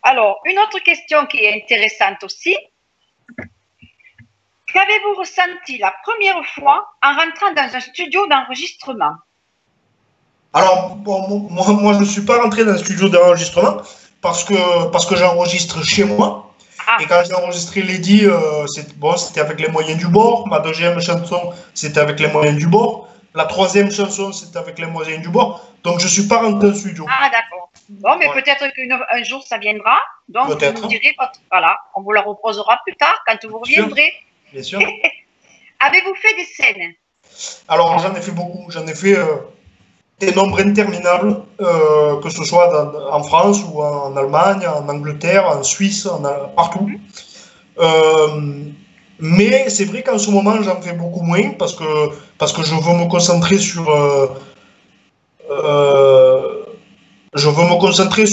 Alors, une autre question qui est intéressante aussi. Qu'avez-vous ressenti la première fois en rentrant dans un studio d'enregistrement? Alors, bon, moi, je ne suis pas rentré dans un studio d'enregistrement parce que j'enregistre chez moi. Ah. Et quand j'ai enregistré Lady, c'était avec les moyens du bord. Ma deuxième chanson, c'était avec les moyens du bord. La troisième chanson, c'était avec les moyens du bord. Donc, je ne suis pas rentré dans un studio. Ah, d'accord. Bon, mais peut-être qu'un jour, ça viendra. Donc, vous nous direz, voilà, on vous la reposera plus tard quand vous reviendrez. Bien sûr. Avez-vous fait des scènes? Alors, j'en ai fait beaucoup. J'en ai fait des nombres interminables, que ce soit en France ou en Allemagne, en Angleterre, en Suisse, partout. Mais c'est vrai qu'en ce moment, j'en fais beaucoup moins parce que je veux me concentrer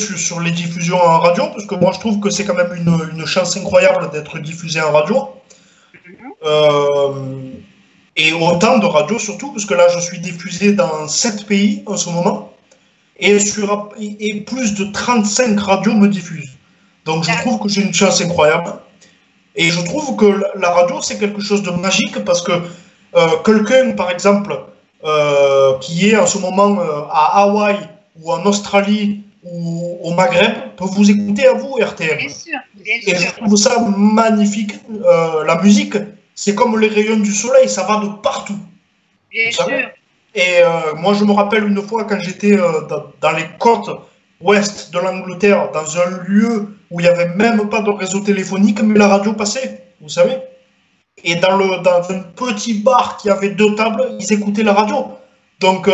sur les diffusions en radio, parce que moi, je trouve que c'est quand même une chance incroyable d'être diffusé en radio. Et autant de radios surtout, parce que là, je suis diffusé dans 7 pays en ce moment, et plus de 35 radios me diffusent. Donc, je trouve que j'ai une chance incroyable. Et je trouve que la radio, c'est quelque chose de magique, parce que quelqu'un, par exemple, qui est en ce moment à Hawaï, ou en Australie, ou au Maghreb, peut vous écouter à vous, RTM. Bien sûr, bien sûr. Et je trouve ça magnifique. La musique, c'est comme les rayons du soleil, ça va de partout. Bien sûr. Et moi, je me rappelle une fois quand j'étais dans les côtes ouest de l'Angleterre, dans un lieu où il n'y avait même pas de réseau téléphonique, mais la radio passait, vous savez. Et dans un petit bar qui avait 2 tables, ils écoutaient la radio. Donc,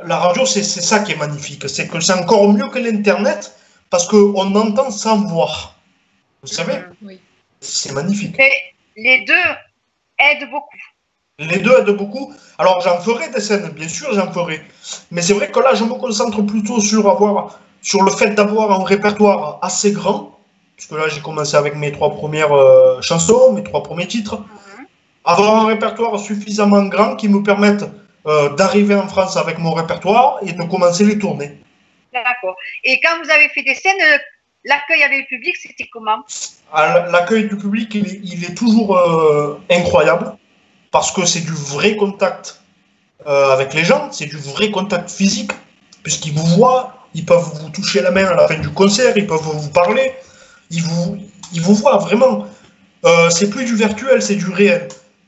la radio, c'est ça qui est magnifique. C'est que c'est encore mieux que l'Internet, parce qu'on entend sans voir. Vous savez? Oui. C'est magnifique. Mais les deux aident beaucoup. Les deux aident beaucoup. Alors, j'en ferai des scènes, bien sûr, j'en ferai. Mais c'est vrai que là, je me concentre plutôt sur le fait d'avoir un répertoire assez grand. Puisque là, j'ai commencé avec mes 3 premières chansons, mes 3 premiers titres. Avoir un répertoire suffisamment grand qui me permette d'arriver en France avec mon répertoire et de commencer les tournées. D'accord. Et quand vous avez fait des scènes, l'accueil avec le public, c'était comment? L'accueil du public, il est toujours incroyable parce que c'est du vrai contact avec les gens, c'est du vrai contact physique, puisqu'ils vous voient, ils peuvent vous toucher la main à la fin du concert, ils peuvent vous parler, ils vous voient vraiment. C'est plus du virtuel, c'est du réel.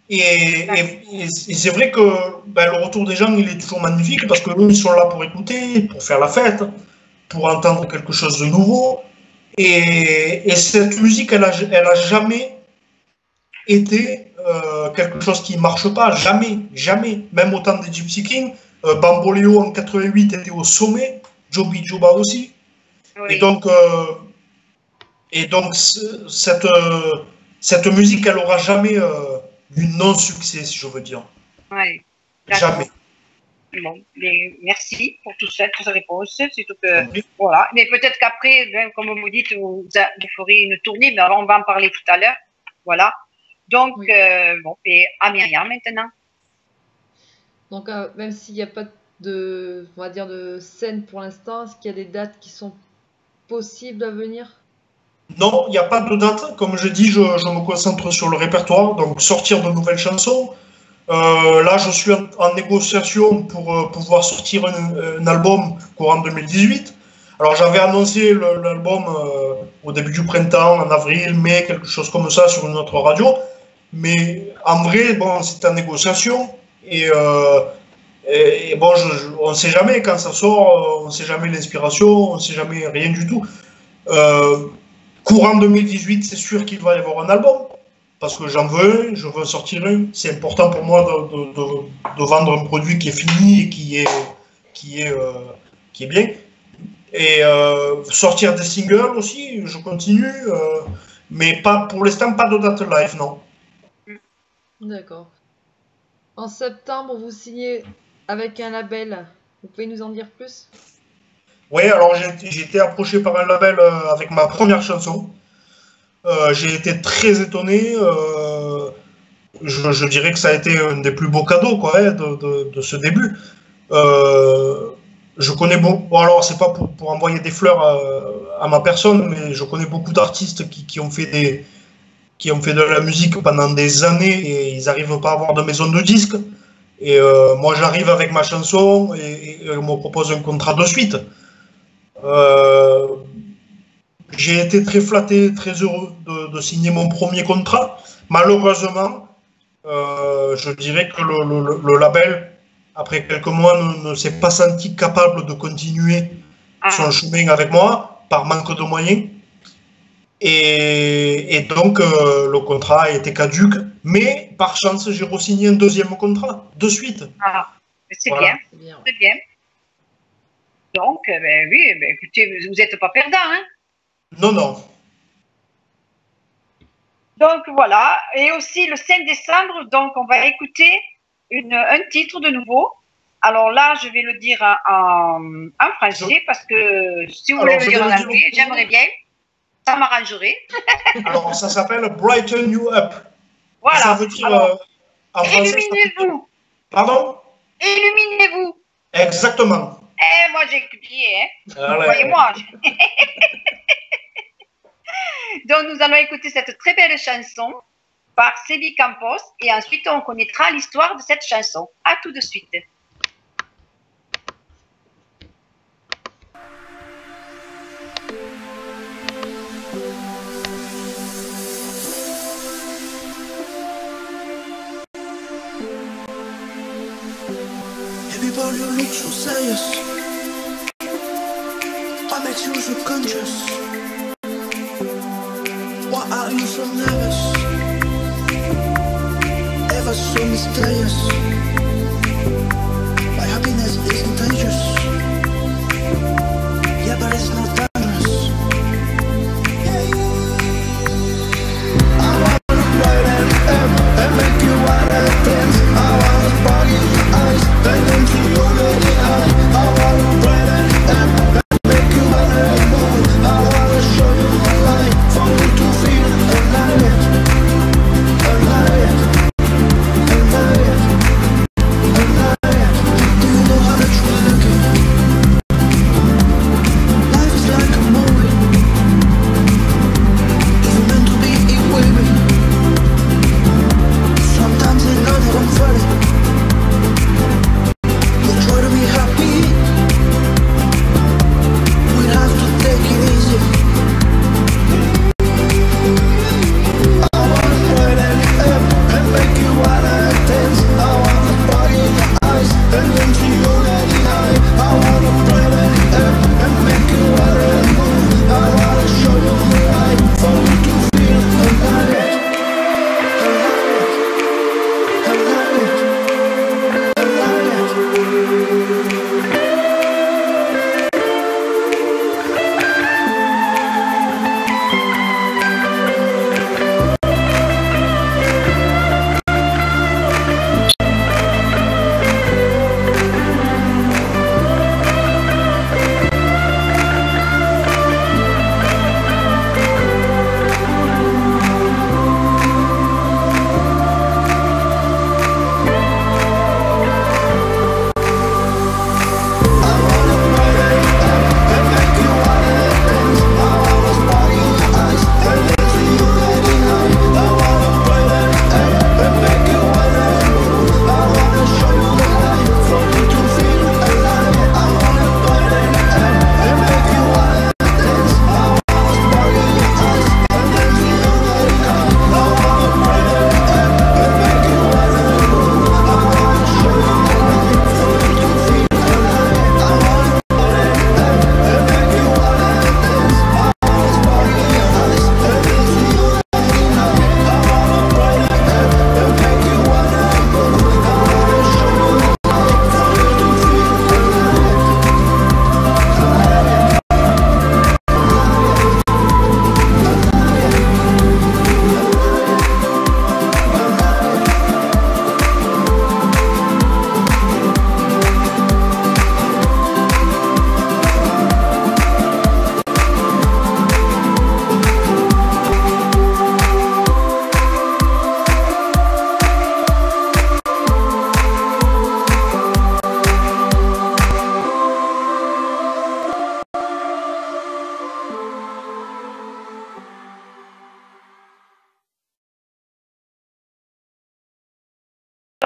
Et c'est vrai que le retour des gens, il est toujours magnifique parce que eux, ils sont là pour écouter, pour faire la fête, pour entendre quelque chose de nouveau. Et cette musique, elle a jamais été quelque chose qui marche pas, jamais, jamais. Même au temps des Gypsy Kings, Bamboleo en 88 était au sommet, Joby Joba aussi. Oui. Et donc cette musique, elle aura jamais eu non-succès, si je veux dire. Oui. Jamais. Bon, mais merci pour toutes ces réponses. Surtout que, voilà. Mais peut-être qu'après, comme vous dites, vous ferez une tournée, mais alors on va en parler tout à l'heure. Voilà. Donc, bon, et à Myriam maintenant. Donc, même s'il n'y a pas de, on va dire, de scène pour l'instant, est-ce qu'il y a des dates qui sont possibles à venir? Non, il n'y a pas de date. Comme je dis, je me concentre sur le répertoire, donc sortir de nouvelles chansons. Là, je suis en négociation pour pouvoir sortir un album courant 2018. Alors, j'avais annoncé l'album au début du printemps, en avril, mai, quelque chose comme ça, sur une autre radio. Mais en vrai, bon, c'est en négociation. Et bon, on ne sait jamais quand ça sort, on ne sait jamais l'inspiration, on ne sait jamais rien du tout. Courant 2018, c'est sûr qu'il va y avoir un album. Parce que j'en veux un, je veux sortir un. C'est important pour moi de vendre un produit qui est fini et qui est bien. Et sortir des singles aussi, je continue. Mais pas, pour l'instant, pas de date live, non. D'accord. En septembre, vous signez avec un label. Vous pouvez nous en dire plus? Oui, alors j'ai été approché par un label avec ma première chanson. J'ai été très étonné. Je dirais que ça a été un des plus beaux cadeaux quoi, de ce début. Je connais beaucoup. Bon, alors, c'est pas pour envoyer des fleurs à ma personne, mais je connais beaucoup d'artistes qui ont fait de la musique pendant des années et ils n'arrivent pas à avoir de maison de disques. Et moi, j'arrive avec ma chanson et on me propose un contrat de suite. J'ai été très flatté, très heureux de signer mon premier contrat. Malheureusement, je dirais que le label, après quelques mois, ne s'est pas senti capable de continuer son chemin avec moi, par manque de moyens. Et donc, le contrat a été caduc. Mais, par chance, j'ai re-signé un deuxième contrat, de suite. Ah, c'est voilà. Bien, c'est bien. Donc, ben oui, ben écoutez, vous n'êtes pas perdant, hein? Non, non. Donc, voilà. Et aussi, le 5 décembre, donc, on va écouter un titre de nouveau. Alors là, je vais le dire en français, parce que si vous voulez le dire en anglais, j'aimerais bien. Ça m'arrangerait. Alors, ça s'appelle Brighten You Up. Voilà. Ça veut dire, illuminez-vous. Pardon? Illuminez-vous. Exactement. Eh, moi, j'ai étudié, hein. Voyez-moi. Donc, nous allons écouter cette très belle chanson par Sebi Campos et ensuite, on connaîtra l'histoire de cette chanson. À tout de suite. Everybody looks so serious. What makes you so conscious? Why are you so nervous? Ever so mysterious? My happiness is contagious. Yeah, but it's not dangerous. I wanna play and make you wanna dance.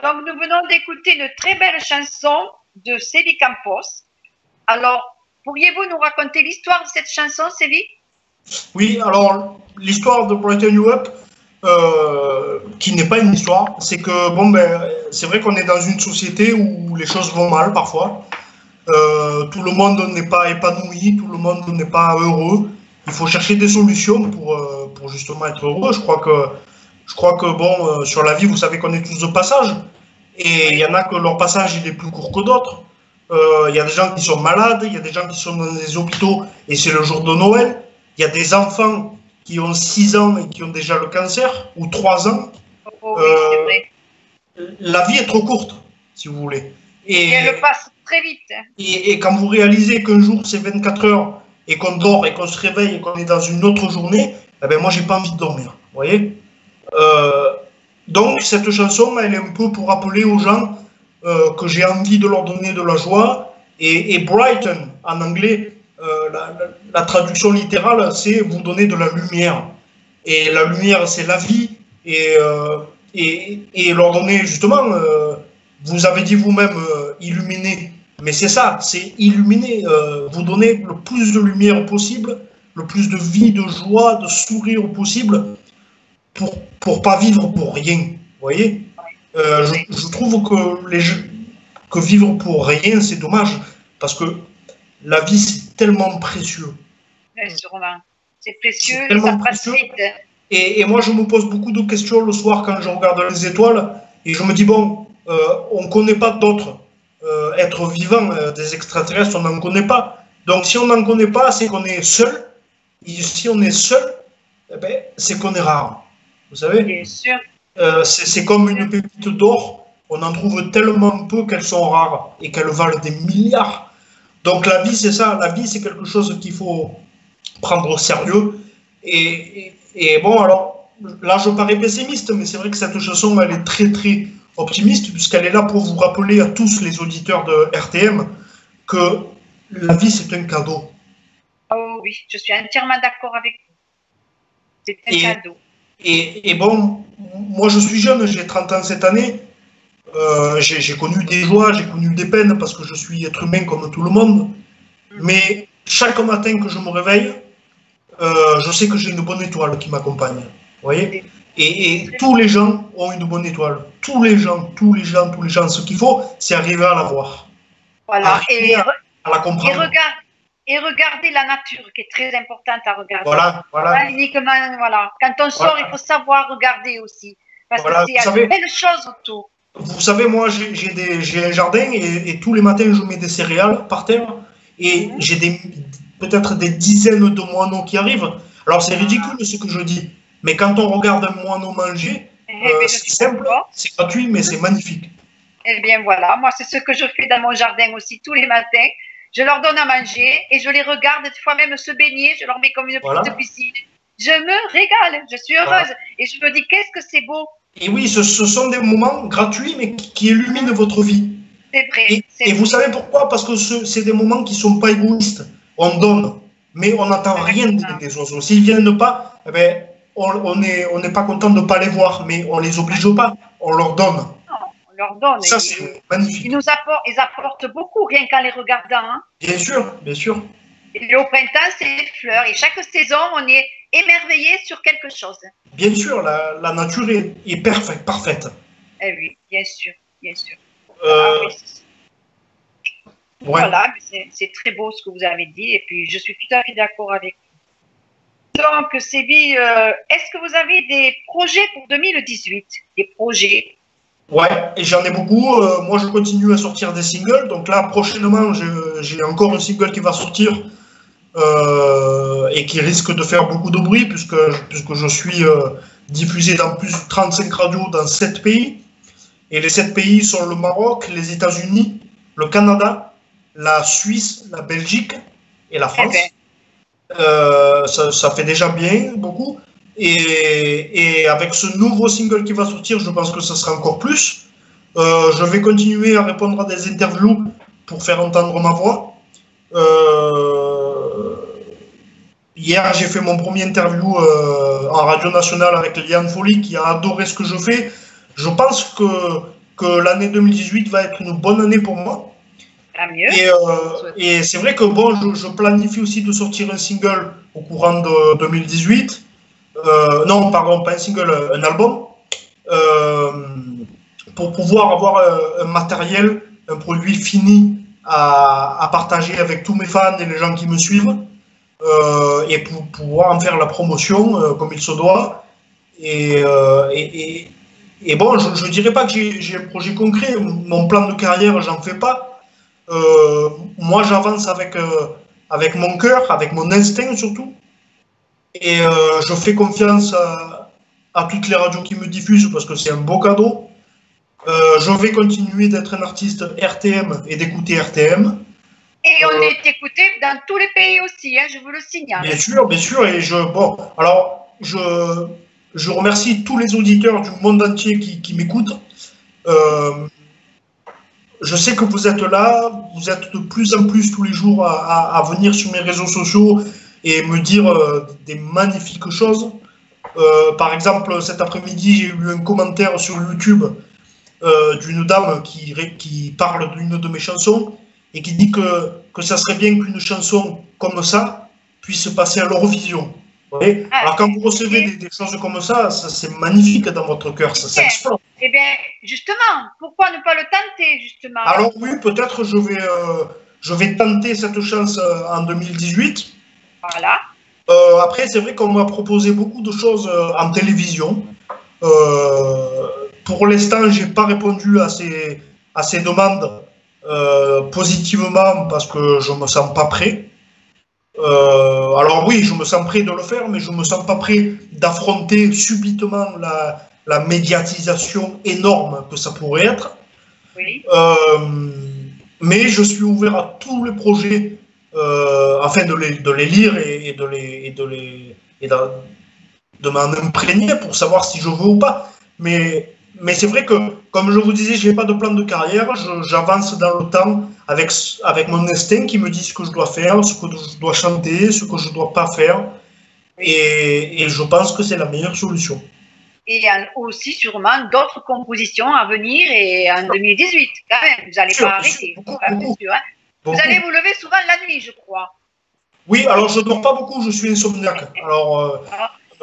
Donc, nous venons d'écouter une très belle chanson de Sévi Campos. Alors, pourriez-vous nous raconter l'histoire de cette chanson, Sévi? Oui, alors, l'histoire de Brighten You Up, qui n'est pas une histoire, c'est que, bon, c'est vrai qu'on est dans une société où les choses vont mal parfois. Tout le monde n'est pas épanoui, tout le monde n'est pas heureux. Il faut chercher des solutions pour justement être heureux. Je crois que bon, sur la vie, vous savez qu'on est tous de passage. Et il y en a que leur passage, il est plus court que d'autres. Il y a des gens qui sont malades, il y a des gens qui sont dans des hôpitaux et c'est le jour de Noël. Il y a des enfants qui ont 6 ans et qui ont déjà le cancer, ou 3 ans. Oh, oui, c'est vrai. La vie est trop courte, si vous voulez. Et elle passe très vite. Et quand vous réalisez qu'un jour, c'est 24 heures, et qu'on dort, et qu'on se réveille, et qu'on est dans une autre journée, eh ben moi, j'ai pas envie de dormir. Vous voyez? Donc, cette chanson, elle est un peu pour rappeler aux gens que j'ai envie de leur donner de la joie. Et Brighten, en anglais, la traduction littérale, c'est vous donner de la lumière. Et la lumière, c'est la vie. Et leur donner, justement, vous avez dit vous-même, illuminer. Mais c'est ça, c'est illuminer, vous donner le plus de lumière possible, le plus de vie, de joie, de sourire possible, pour pas vivre pour rien. Vous voyez? Je trouve que vivre pour rien, c'est dommage, parce que la vie, c'est tellement précieux. Sûrement. C'est précieux, C'est tellement ça passe précieux. vite. Et moi, je me pose beaucoup de questions le soir quand je regarde les étoiles, et je me dis, bon, on ne connaît pas d'autres êtres vivants, des extraterrestres, on n'en connaît pas. Donc, si on n'en connaît pas, c'est qu'on est seul. Et si on est seul, eh ben, c'est qu'on est rare. Vous savez? Bien sûr. C'est comme une pépite d'or. On en trouve tellement peu qu'elles sont rares et qu'elles valent des milliards. Donc, la vie, c'est ça. La vie, c'est quelque chose qu'il faut prendre au sérieux. Et bon, alors, là, je parais pessimiste, mais c'est vrai que cette chanson, elle est très, très optimiste, puisqu'elle est là pour vous rappeler à tous les auditeurs de RTM que la vie, c'est un cadeau. Oh oui, je suis entièrement d'accord avec vous. C'est un cadeau. Et bon, moi, je suis jeune, j'ai 30 ans cette année. J'ai connu des joies, j'ai connu des peines, parce que je suis être humain comme tout le monde. Mais chaque matin que je me réveille, je sais que j'ai une bonne étoile qui m'accompagne. Vous voyez? Et tous les gens ont une bonne étoile. Tous les gens. Ce qu'il faut, c'est arriver à la voir. Voilà. À la comprendre. Et regarder la nature, qui est très importante à regarder. Voilà. Pas uniquement, voilà. Quand on sort, il faut savoir regarder aussi. Parce que il y a de belles choses autour. Vous savez, moi, j'ai un jardin et tous les matins, je mets des céréales par terre. Et j'ai peut-être des dizaines de moineaux qui arrivent. Alors, c'est ridicule ce que je dis. Mais quand on regarde un moineau manger, c'est simple, c'est gratuit, mais c'est magnifique. Eh bien, voilà. Moi, c'est ce que je fais dans mon jardin aussi tous les matins. Je leur donne à manger et je les regarde, des fois même se baigner. Je leur mets comme une petite piscine. Je me régale. Je suis heureuse. Et je me dis, qu'est-ce que c'est beau. Et oui, ce sont des moments gratuits, mais qui illuminent votre vie. C'est vrai. Et vous savez pourquoi? Parce que c'est des moments qui ne sont pas égoïstes. On donne, mais on n'attend rien des oiseaux. S'ils ne viennent pas, eh ben, on n'est pas content de ne pas les voir, mais on ne les oblige pas, on leur donne. Non, on leur donne. Ça, c'est magnifique. Ils apportent beaucoup, rien qu'en les regardant. Hein. Bien sûr, bien sûr. Et au printemps, c'est les fleurs. Et chaque saison, on est émerveillé sur quelque chose. Bien sûr, la nature est parfaite. Eh oui, bien sûr, bien sûr. Ouais. Voilà, c'est très beau ce que vous avez dit. Et puis, je suis tout à fait d'accord avec vous. Donc, Sévi, est-ce que vous avez des projets pour 2018? Des projets? Ouais, et j'en ai beaucoup. Moi, je continue à sortir des singles. Donc là, prochainement, j'ai encore un single qui va sortir et qui risque de faire beaucoup de bruit puisque je suis diffusé dans plus de 35 radios dans 7 pays. Et les 7 pays sont le Maroc, les États-Unis, le Canada, la Suisse, la Belgique et la France. Ça fait déjà bien, beaucoup. Et avec ce nouveau single qui va sortir, je pense que ça sera encore plus. Je vais continuer à répondre à des interviews pour faire entendre ma voix. Hier, j'ai fait mon premier interview en radio nationale avec Liane Folly, qui a adoré ce que je fais. Je pense que que l'année 2018 va être une bonne année pour moi. Tant mieux. Et c'est vrai que bon, je planifie aussi de sortir un single au courant de 2018. Non, pardon, pas un single, un album. Pour pouvoir avoir un matériel, un produit fini à partager avec tous mes fans et les gens qui me suivent. Et pour pouvoir en faire la promotion comme il se doit. Et bon, je ne dirais pas que j'ai un projet concret. Mon plan de carrière, j'en fais pas. Moi, j'avance avec mon cœur, avec mon instinct surtout. Et je fais confiance à toutes les radios qui me diffusent parce que c'est un beau cadeau. Je vais continuer d'être un artiste RTM et d'écouter RTM. Et on est écouté dans tous les pays aussi, hein, je vous le signale. Bien sûr. Et je remercie tous les auditeurs du monde entier qui m'écoutent. Je sais que vous êtes là, vous êtes de plus en plus tous les jours à venir sur mes réseaux sociaux et me dire des magnifiques choses. Par exemple, cet après-midi, j'ai eu un commentaire sur YouTube d'une dame qui parle d'une de mes chansons et qui dit que ça serait bien qu'une chanson comme ça puisse passer à l'Eurovision. Alors quand vous recevez des choses comme ça, c'est magnifique dans votre cœur, ça explose. Eh bien, justement, pourquoi ne pas le tenter, justement? Alors oui, peut-être je vais tenter cette chance en 2018. Voilà. Après, c'est vrai qu'on m'a proposé beaucoup de choses en télévision. Pour l'instant, je n'ai pas répondu à ces demandes positivement parce que je ne me sens pas prêt. Alors oui, je me sens prêt de le faire, mais je ne me sens pas prêt d'affronter subitement la médiatisation énorme que ça pourrait être. Oui. Mais je suis ouvert à tous les projets afin de les lire et de m'en imprégner pour savoir si je veux ou pas. Mais c'est vrai que, comme je vous disais, je n'ai pas de plan de carrière, j'avance dans le temps avec mon instinct qui me dit ce que je dois faire, ce que je dois chanter, ce que je ne dois pas faire. Et je pense que c'est la meilleure solution. Et il y a aussi sûrement d'autres compositions à venir et en 2018, quand même, vous n'allez pas arrêter. Beaucoup. Vous allez vous lever souvent la nuit, je crois. Oui, alors je ne dors pas beaucoup, je suis insomniaque. Alors,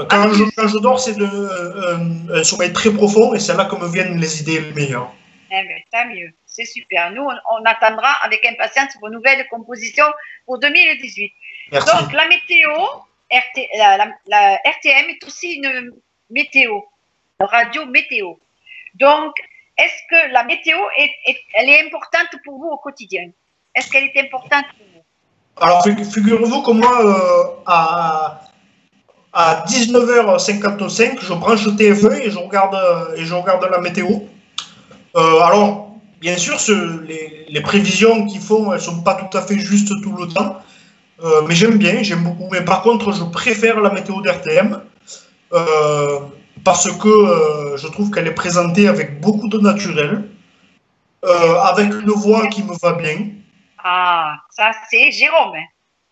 quand je dors, c'est un sommeil très profond et c'est là que me viennent les idées les meilleures. Eh bien, tant mieux, c'est super. Nous, on attendra avec impatience vos nouvelles compositions pour 2018. Merci. Donc, la météo, la RTM est aussi une météo, une radio météo. Donc, est-ce que la météo, elle est importante pour vous au quotidien? Est-ce qu'elle est importante pour vous? Alors, figurez-vous que moi, à 19h55, je branche TF1 et je regarde la météo. Alors, bien sûr, les prévisions qu'ils font, elles ne sont pas tout à fait justes tout le temps. Mais j'aime beaucoup. Mais par contre, je préfère la météo d'RTM parce que je trouve qu'elle est présentée avec beaucoup de naturel, avec une voix qui me va bien. Ah, ça c'est Jérôme.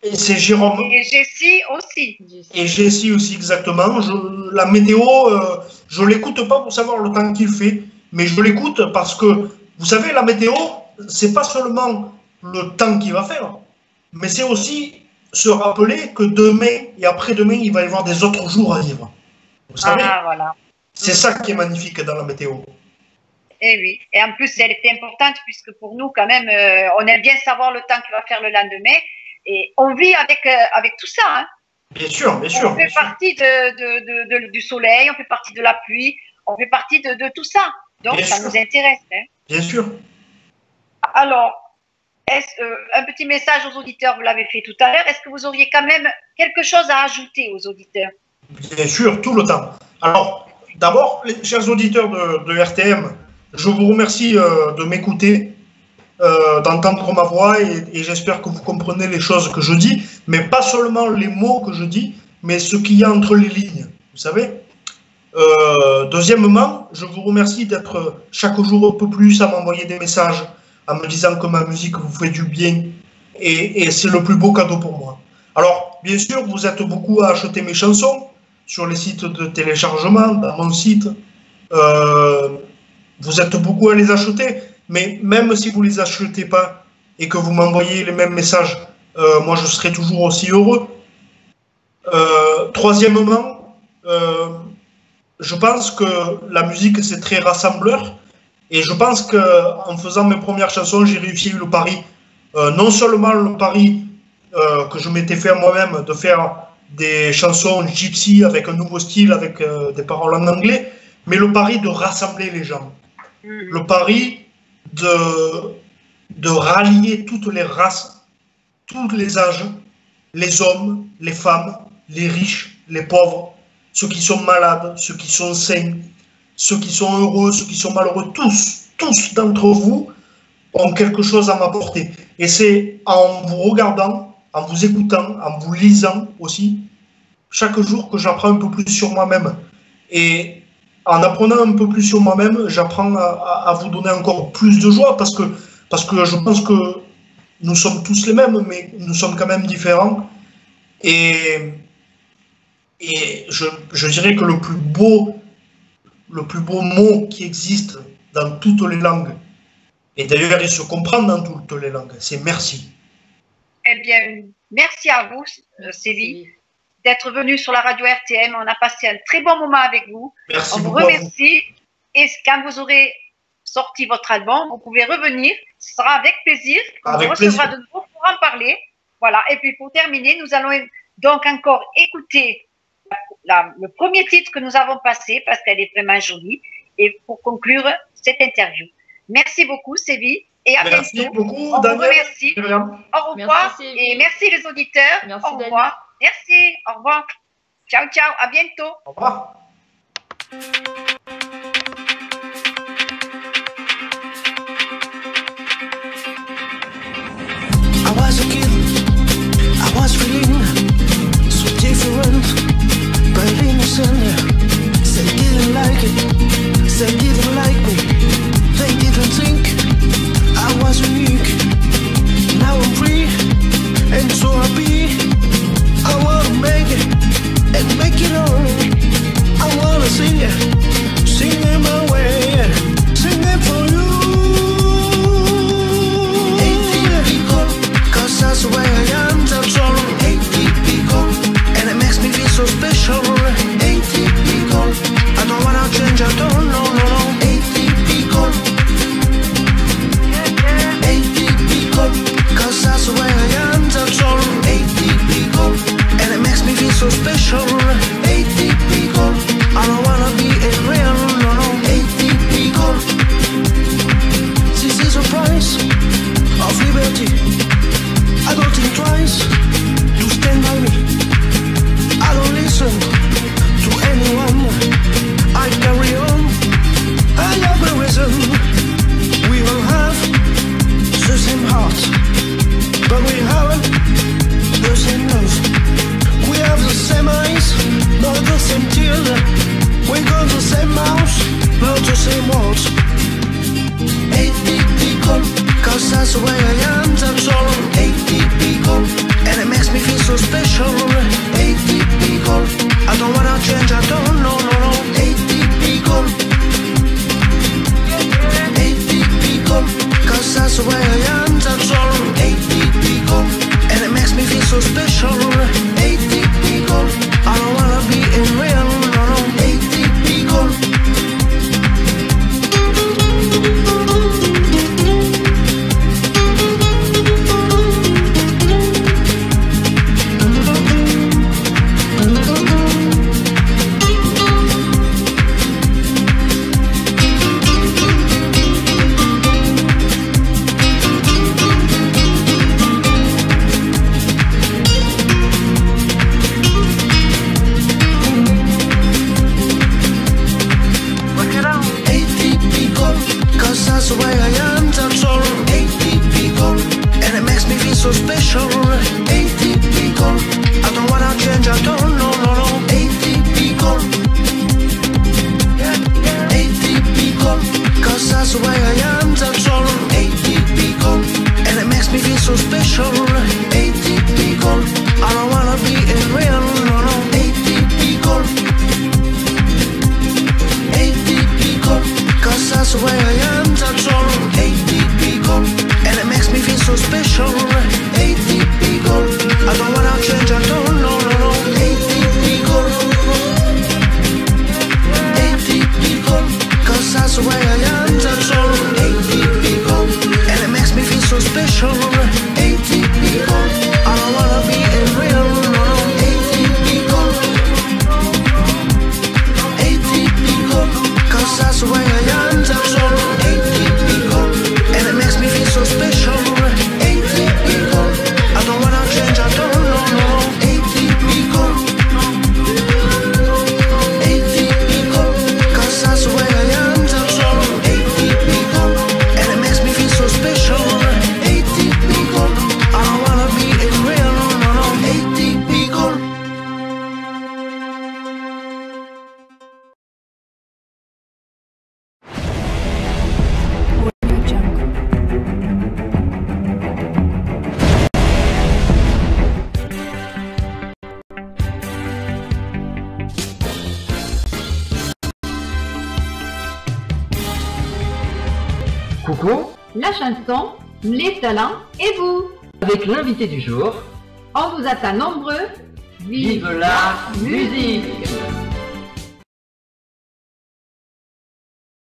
Et c'est Jérôme. Et Jessie aussi. Et Jessie aussi, exactement. La météo, je ne l'écoute pas pour savoir le temps qu'il fait, mais je l'écoute parce que, vous savez, la météo, c'est pas seulement le temps qu'il va faire, mais c'est aussi se rappeler que demain et après-demain, il va y avoir des autres jours à vivre. Vous savez, voilà. C'est ça qui est magnifique dans la météo. Et oui, et en plus, elle est importante puisque pour nous, quand même, on aime bien savoir le temps qu'il va faire le lendemain. Et on vit avec tout ça. Hein. Bien sûr. On fait partie du soleil, on fait partie de la pluie, on fait partie de tout ça. Donc, ça nous intéresse. Hein. Bien sûr. Alors, un petit message aux auditeurs, vous l'avez fait tout à l'heure. Est-ce que vous auriez quand même quelque chose à ajouter aux auditeurs? Bien sûr, tout le temps. Alors, d'abord, les chers auditeurs de RTM, je vous remercie de m'écouter. D'entendre ma voix et j'espère que vous comprenez les choses que je dis, mais pas seulement les mots que je dis, mais ce qu'il y a entre les lignes, vous savez. Deuxièmement, je vous remercie d'être chaque jour un peu plus à m'envoyer des messages en me disant que ma musique vous fait du bien et c'est le plus beau cadeau pour moi. Alors, bien sûr, vous êtes beaucoup à acheter mes chansons sur les sites de téléchargement, dans mon site. vous êtes beaucoup à les acheter, mais même si vous ne les achetez pas et que vous m'envoyez les mêmes messages, moi je serai toujours aussi heureux. Troisièmement, je pense que la musique c'est très rassembleur et je pense qu'en faisant mes premières chansons, j'ai réussi le pari. Non seulement le pari que je m'étais fait à moi-même de faire des chansons gypsy avec un nouveau style, avec des paroles en anglais, mais le pari de rassembler les gens. Le pari de rallier toutes les races, tous les âges, les hommes, les femmes, les riches, les pauvres, ceux qui sont malades, ceux qui sont sains, ceux qui sont heureux, ceux qui sont malheureux, tous d'entre vous ont quelque chose à m'apporter. Et c'est en vous regardant, en vous écoutant, en vous lisant aussi, chaque jour que j'apprends un peu plus sur moi-même. Et en apprenant un peu plus sur moi-même, j'apprends à vous donner encore plus de joie parce que je pense que nous sommes tous les mêmes, mais nous sommes quand même différents. Et je dirais que le plus beau mot qui existe dans toutes les langues, et d'ailleurs il se comprend dans toutes les langues, c'est merci. Eh bien, merci à vous, Sylvie, d'être venu sur la radio RTM. On a passé un très bon moment avec vous. Merci On vous beaucoup remercie. Et quand vous aurez sorti votre album, vous pouvez revenir. Ce sera avec plaisir. On vous recevra de nouveau pour en parler. Voilà. Et puis pour terminer, nous allons donc encore écouter le premier titre que nous avons passé parce qu'elle est vraiment jolie. Et pour conclure cette interview. Merci beaucoup, Sylvie. Et à merci bientôt. beaucoup, on Daniel. vous remercie. Au revoir. Merci, et merci les auditeurs. Merci, au revoir. Merci. Au revoir. Ciao, ciao. À bientôt. Au revoir. I was a kid, I was feeling so different, but innocent. They didn't like it, they didn't like me, they didn't think I was unique. Now I'm free and so happy. I wanna make it and make it all. I wanna sing it, sing it my way, sing it for you. Cause that's the way I am, that's all. Atypical, and it makes me feel so special. Atypical, I don't wanna change, I don't know, no, no. Atypical, atypical, cause that's the way I am, that's all. Atypical, and it makes me feel so special. Atypical, I don't wanna be unreal, no, no. Atypical, this is a price of liberty. I don't think twice to stand by me. I don't listen to anyone. I carry on. I have a reason. We all have the same heart, but we haven't the same love. We have the same eyes, not the same tears. We got the same mouth, not the same words. Atypical, cause that's the way I am, that's all. Atypical, and it makes me feel so special. Atypical, I don't wanna change, I don't know, no, no. Atypical, atypical, cause that's the way I am, that's all. Atypical, and it makes me feel so special. Atypical, I don't wanna be unreal, no, no. Atypical. So special, atypical. I don't wanna change, I don't know, no, no. Atypical, atypical. Cause that's the way I am, that's all. Atypical, and it makes me feel so special. Atypical, I don't wanna be unreal, no, no. Atypical, atypical. Cause that's that's the way I am, that's all. Atypical, and it makes me feel so special. Atypical, I don't wanna change at all, no, no, no. Atypical, atypical, cause that's the way I am, that's all. Atypical, and it makes me feel so special. Atypical, I don't wanna be unreal, no, no. Atypical, atypical, cause that's the way I am, that's all. Atypical, and it makes me feel so special. Atypical, I don't wanna change at all, no, no. Atypical, atypical, cause that's the way I am, that's all. Atypical, and it makes me feel so special. Atypical, I don't wanna be unreal, no, no, no. Atypical. Coucou, La chanson, les talents et vous. avec l'invité du jour, On vous attend nombreux. vive la musique!